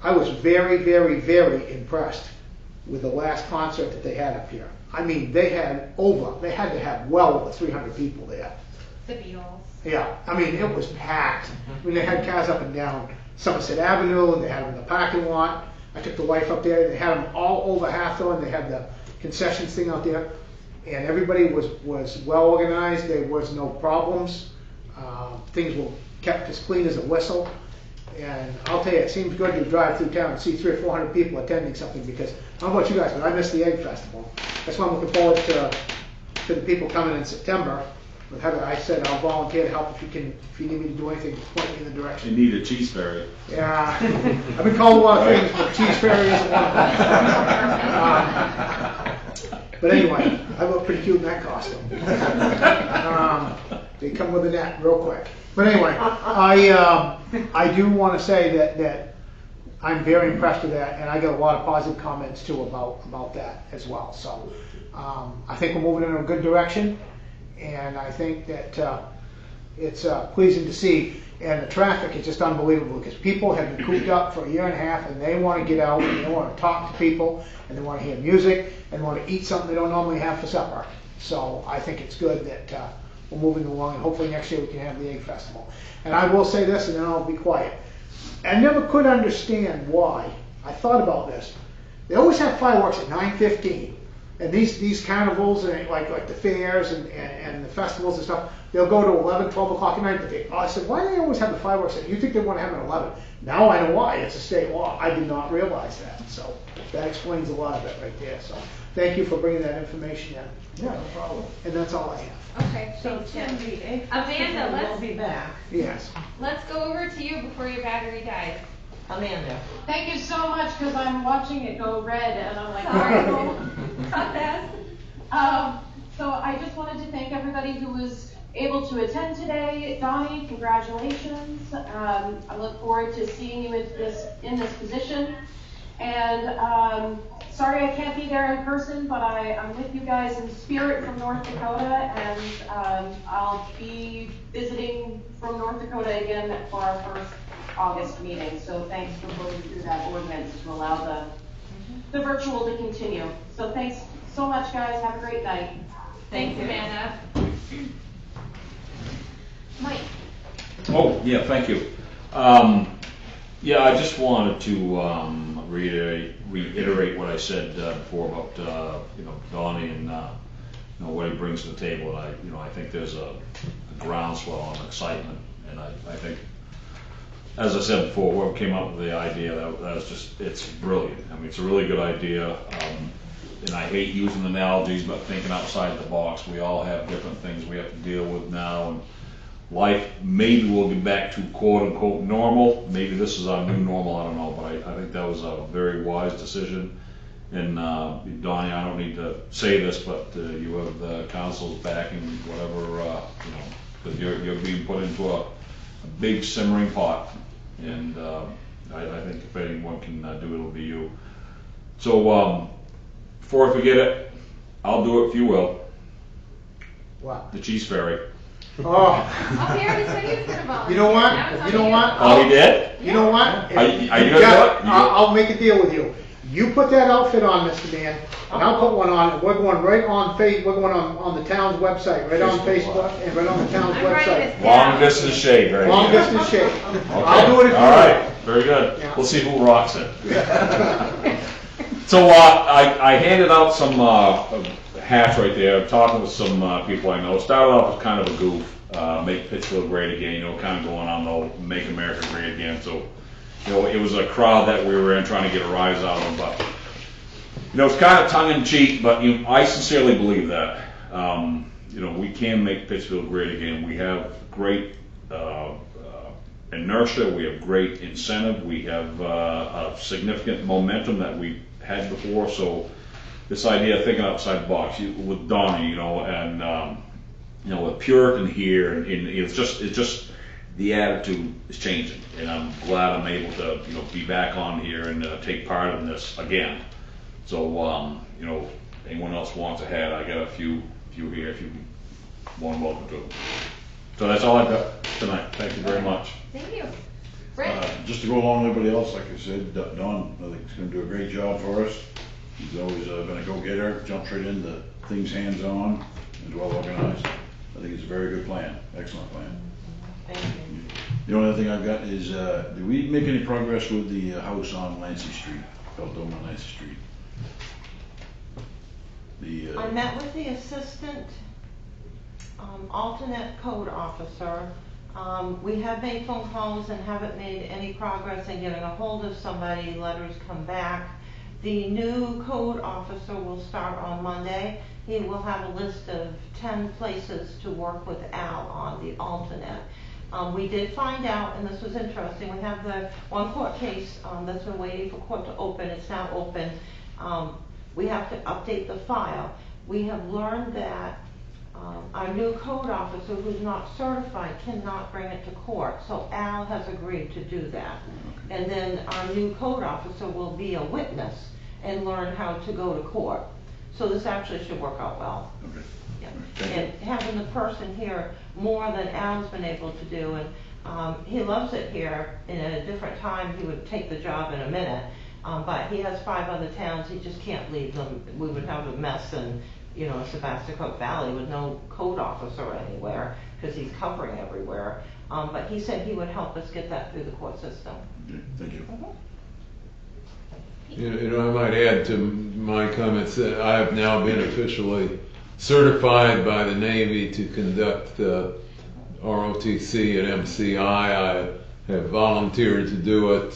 I was very, very, very impressed with the last concert that they had up here. I mean, they had to have well over 300 people there. The Beatles. Yeah, I mean, it was packed. I mean, they had cars up and down Somerset Avenue, and they had them in the parking lot. I took the wife up there, they had them all over Hathorne, they had the concessions thing out there, and everybody was well organized, there was no problems. Things were kept as clean as a whistle. And I'll tell you, it seems good to drive through town and see 300 or 400 people attending something, because I don't know about you guys, but I missed the Egg Festival. That's why I'm looking forward to the people coming in September. With Heather, I said I'll volunteer to help if you need me to do anything, point me in the direction. You need a cheese fairy. Yeah, I've been called a lot of things, but cheese fairy isn't one of them. But anyway, I look pretty cute in that costume. They come with a net real quick. But anyway, I do want to say that I'm very impressed with that, and I get a lot of positive comments too about that as well. So I think we're moving in a good direction, and I think that it's pleasing to see. And the traffic is just unbelievable, because people have been cooped up for 1.5 years, and they want to get out, and they want to talk to people, and they want to hear music, and they want to eat something they don't normally have for supper. So I think it's good that we're moving along, and hopefully next year we can have the Egg Festival. And I will say this, and then I'll be quiet. I never could understand why. I thought about this. They always have fireworks at 9:15, and these carnivals and like the fairs and the festivals and stuff, they'll go to 11, 12 o'clock at night. But I said, why do they always have the fireworks? You think they want to have them at 11? Now I know why. It's a state law. I did not realize that. So that explains a lot of it right there. So thank you for bringing that information in. Yeah, no problem. And that's all I have. Okay, So thanks, Tim, Tim. the Egg Amanda, Festival will let's- be back. Yes. Let's go over to you before your battery dies. Amanda. Thank you so much, because I'm watching it go red, and I'm like, Sorry. oh. Process. So I just wanted to thank everybody who was able to attend today. Donnie, congratulations. I look forward to seeing you in this position. And sorry I can't be there in person, but I'm with you guys in spirit from North Dakota, and I'll be visiting from North Dakota again for our first August meeting. So thanks for going through that ordinance to allow the virtual to continue. So thanks so much, guys. Have a great night. Thanks, Amanda. Mike. Oh, yeah, thank you. Yeah, I just wanted to reiterate what I said before about Donnie and what he brings to the table. And I think there's a groundswell of excitement, and I think, as I said before, whoever came up with the idea, that was just, it's brilliant. I mean, it's a really good idea. And I hate using analogies, but thinking outside the box, we all have different things we have to deal with now, and life, maybe we'll get back to quote unquote normal. Maybe this is our new normal, I don't know, but I think that was a very wise decision. And Donnie, I don't need to say this, but you have the council's backing, whatever, because you're being put into a big simmering pot, and I think if anyone can do it, it'll be you. So before I forget it, I'll do it if you will. Wow. The cheese fairy. Oh. Oh, he already said he was gonna volunteer. You know what? Now it's on You know what? Oh, he did? You know what? Are you gonna do it? I'll make a deal with you. You put that outfit on, Mr. Man, and I'll put one on, and we're going right on we're going on the town's website, right on Facebook Facebook, and right on the town's I'm writing website. this down. Long distance shade right Long here. distance shade. Okay. I'll do it if you All right, want. very good. Yeah. We'll see who rocks it. So, I handed out some, hats right there, I'm talking with some, people I know. Started off as kind of a goof, make Pittsfield great again, kind of going on the make America great again, so, it was a crowd that we were in trying to get a rise out of them, but, it's kind of tongue in cheek, but, I sincerely believe that. We can make Pittsfield great again. We have great, inertia, we have great incentive, we have, a significant momentum that we had before, so this idea of thinking outside the box with Donnie, and with Puritan here, and it's just the attitude is changing, and I'm glad I'm able to be back on here and take part in this again. So anyone else wants a hat, I got a few here if you want, welcome to them. So that's all I've got tonight. Thank you very much. Thank you. Rick? Just to go along with everybody else, like I said, Don, I think he's gonna do a great job for us. He's always been a go-getter, jumps right into things hands-on, and well organized. I think it's a very good plan, excellent plan. Thank you. The only other thing I've got is, did we make any progress with the house on Lancey Street, Dome on Lancey Street? I met with the assistant alternate code officer. We have made phone calls and haven't made any progress in getting a hold of somebody. Letters come back. The new code officer will start on Monday. He will have a list of 10 places to work with Al on, the alternate. We did find out, and this was interesting, we have the one court case that's been waiting for court to open. It's now open. We have to update the file. We have learned that our new code officer, who's not certified, cannot bring it to court. So Al has agreed to do that. And then our new code officer will be a witness and learn how to go to court. So this actually should work out well. Okay. Yeah. And having the person here more than Al's been able to do, and he loves it here. In a different time, he would take the job in a minute. But he has 5 other towns, he just can't leave them. We would have a mess in, Sebastopol Valley with no code officer anywhere, because he's covering everywhere. But he said he would help us get that through the court system. Okay, thank you. I might add to my comments that I have now been officially certified by the Navy to conduct ROTC at MCI. I have volunteered to do it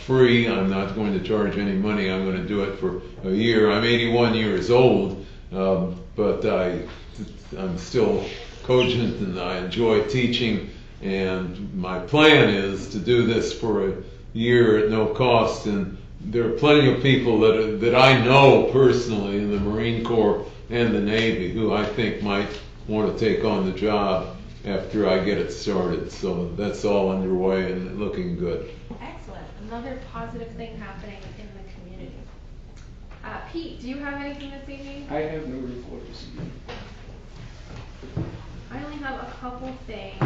free. I'm not going to charge any money. I'm going to do it for a year. I'm 81 years old, but I'm still cogent and I enjoy teaching, and my plan is to do this for a year at no cost. And there are plenty of people that I know personally in the Marine Corps and the Navy who I think might want to take on the job after I get it started. So that's all underway and looking good. Excellent. Another positive thing happening in the community. Pete, do you have anything this evening? I have no report this evening. I only have a couple things.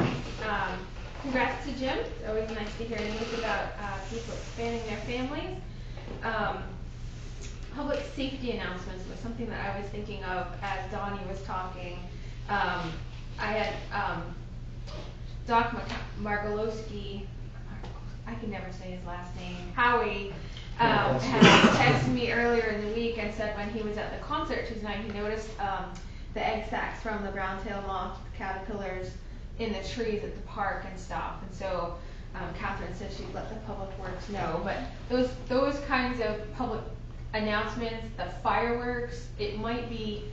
Congrats to Jim. It's always nice to hear news about people expanding their families. Public safety announcements was something that I was thinking of as Donnie was talking. I had Doc Margolowski, I can never say his last name, Howie, had texted me earlier in the week and said when he was at the concert tonight he noticed the egg sacs from the brown-tailed moth caterpillars in the trees at the park and stuff. And so Catherine said she'd let the public works know. But those kinds of public announcements, the fireworks, it might be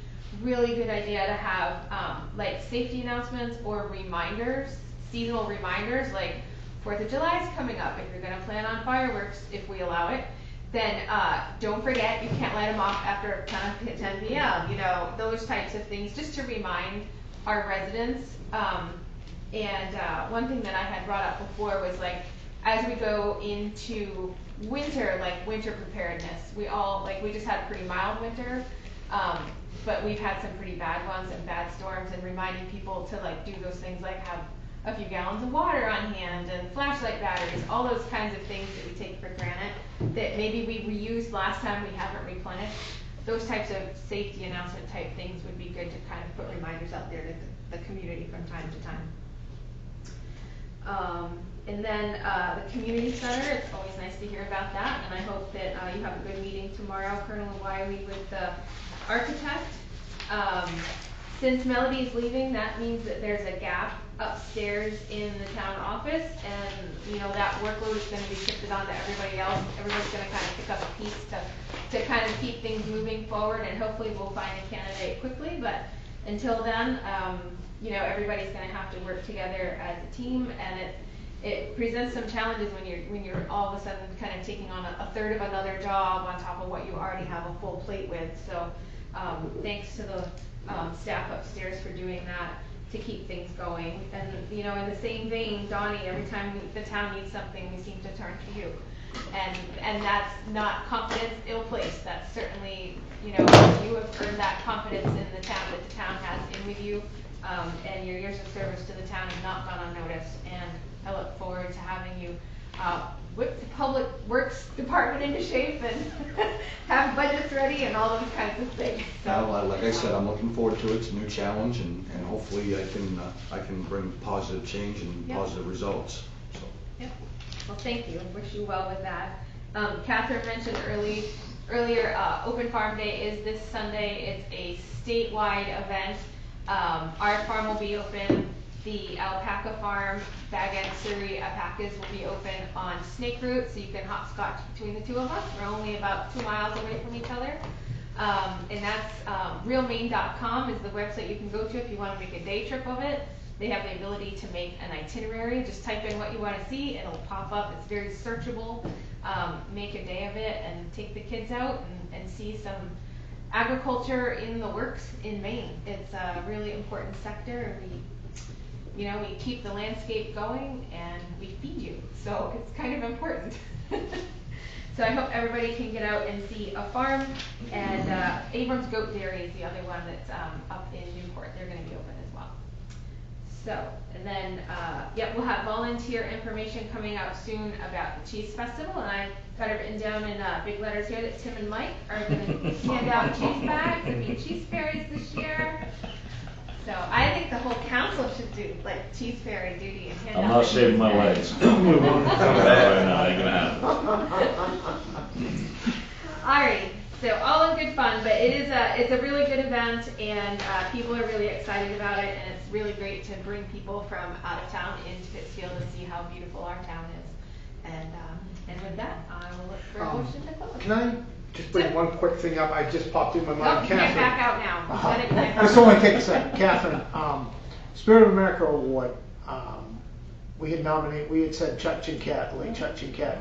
really good idea to have like safety announcements or reminders, seasonal reminders, like 4th of July is coming up. If you're going to plan on fireworks, if we allow it, then don't forget you can't light them off after 10 p.m. Those types of things, just to remind our residents. One thing that I had brought up before was like, as we go into winter, like winter preparedness, we just had a pretty mild winter, but we've had some pretty bad ones and bad storms, and reminding people to like do those things like have a few gallons of water on hand and flashlight batteries, all those kinds of things that we take for granted that maybe we reused last time we haven't replenished. Those types of safety announcement type things would be good to kind of put reminders out there to the community from time to time. And then the community center, it's always nice to hear about that, and I hope that you have a good meeting tomorrow, Colonel Wiley, with the architect. Since Melody is leaving, that means that there's a gap upstairs in the town office, and you know that workload is going to be shifted onto everybody else. Everybody's going to kind of pick up a piece to kind of keep things moving forward, and hopefully we'll find a candidate quickly. But until then, you know, everybody's going to have to work together as a team, and it presents some challenges when you're all of a sudden kind of taking on a third of another job on top of what you already have a full plate with. So thanks to the staff upstairs for doing that to keep things going. And you know, in the same vein, Donnie, every time the town needs something, we seem to turn to you. And that's not confidence ill-placed. That's certainly, you know, you have earned that confidence in the town that the town has in with you, and your years of service to the town have not gone unnoticed. And I look forward to having you whip the public works department into shape and have budgets ready and all those kinds of things. So, Well, like I said, I'm looking forward to it. It's a new challenge, and hopefully I can bring positive change and positive results. So. Yep. Well, thank you, and wish you well with that. Catherine mentioned earlier, Open Farm Day is this Sunday. It's a statewide event. Our farm will be open. The alpaca farm, Bag Surrey alpacas will be open on Snake Route, so you can hopscotch between the two of us. We're only about 2 miles away from each other. And that's realmaine.com is the website you can go to if you want to make a day trip of it. They have the ability to make an itinerary. Just type in what you want to see, it'll pop up. It's very searchable. Make a day of it and take the kids out and see some agriculture in the works in Maine. It's a really important sector, and we keep the landscape going and we feed you. So it's kind of important. So I hope everybody can get out and see a farm, and Abrams Goat Dairy is the other one that's up in Newport. They're going to be open as well. So, and then, we'll have volunteer information coming out soon about the Cheese Festival, and I got it written down in big letters here that Tim and Mike are going to hand out cheese bags. There'll be cheese fairies this year. So I think the whole council should do like cheese fairy duty and hand out. I'm not saving my legs. Right now, ain't gonna happen. Alrighty, so all in good fun, but it's a really good event, and people are really excited about it, and it's really great to bring people from out of town into Pittsfield and see how beautiful our town is. And with that, I will look for a motion to close. Can I just bring one quick thing up? I just popped in my mind. You can't back out now. You said it, you can't back This out. only takes a second. Catherine, Spirit of America Award, we had said Chuck Chincat, late Chuck Chincat.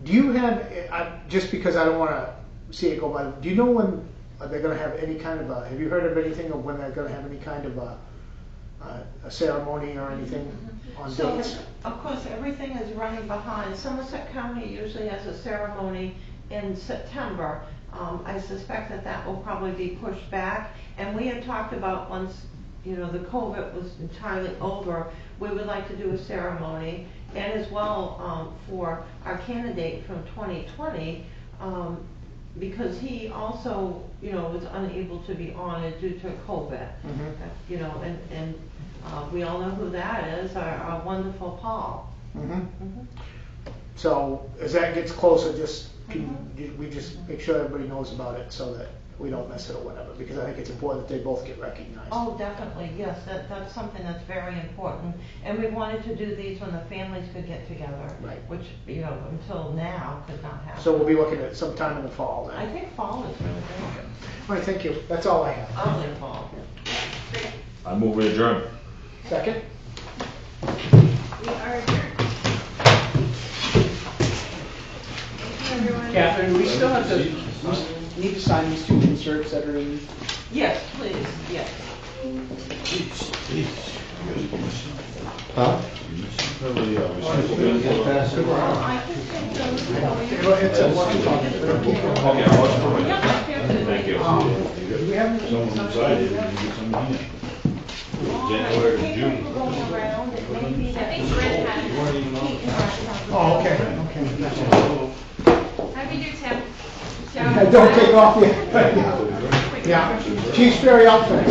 Do you have, just because I don't want to see it go by, do you know when they're going to have any kind of have you heard of anything of when they're going to have any kind of a ceremony or anything on dates? Of course, everything is running behind. Somerset County usually has a ceremony in September. I suspect that will probably be pushed back. And we had talked about once, the COVID was entirely over, we would like to do a ceremony. And as well for our candidate from 2020, because he also, was unable to be honored due to COVID. And we all know who that is, our wonderful Paul. So as that gets closer, we just make sure everybody knows about it so that we don't miss it or whatever, because I think it's important that they both get recognized. Oh, definitely, yes, that's something that's very important. And we wanted to do these when the families could get together, right? Which, until now could not happen. So we'll be looking at sometime in the fall then. I think fall is really good. All right, thank you. That's all I have. Early fall. I move we adjourn. Second? We are adjourned. Thank you, everyone. Catherine, we still have to, we need to sign these two inserts that are in. Yes, please, yes. Huh? Well, I can take those for you. It's a workshop. Okay, I'll watch for it. Yeah, I can. Thank you. Do we have any? Someone decided to get some in. January to June. Papers were going around, it may be that. I think Brent had. Oh, okay, okay, gotcha. How'd you do, Tim? Don't take off yet. Yeah, Chief Sperry outfit.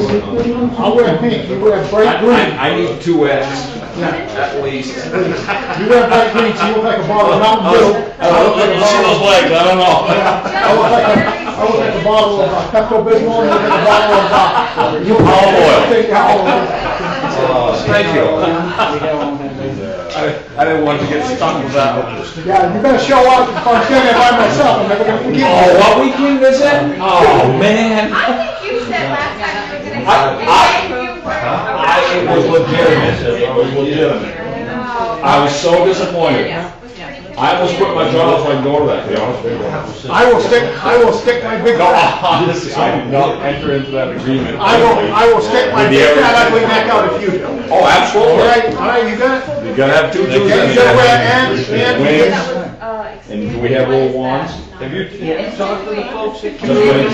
I'll wear pink, you wear bright green. I need 2 X, Yeah. at least. You wear bright green, so you look like a bottle of Mountain Dew. I look like those legs, I don't know. I look like a bottle of Pepto-Bismol, and you look like a bottle of, Olive oil. Take the olive oil. Thank you. I didn't want to get stuck with that one. Yeah, you better show up if I'm staying there by myself, I'm never gonna forgive you. Oh, what weekend is it? Oh, man. I think you said last time you were gonna. It was legitimate, it was legitimate. I was so disappointed. I almost quit my job if I can go to that, to be honest with you. I will stick my big, No, honestly, I did not enter into that agreement. I will stick my big fat ugly neck out if you do. Oh, absolutely. All right, you got it? You gotta have 2 You gotta wear and- wings, and do we have little wands? Have you talked to the folks at Just wings.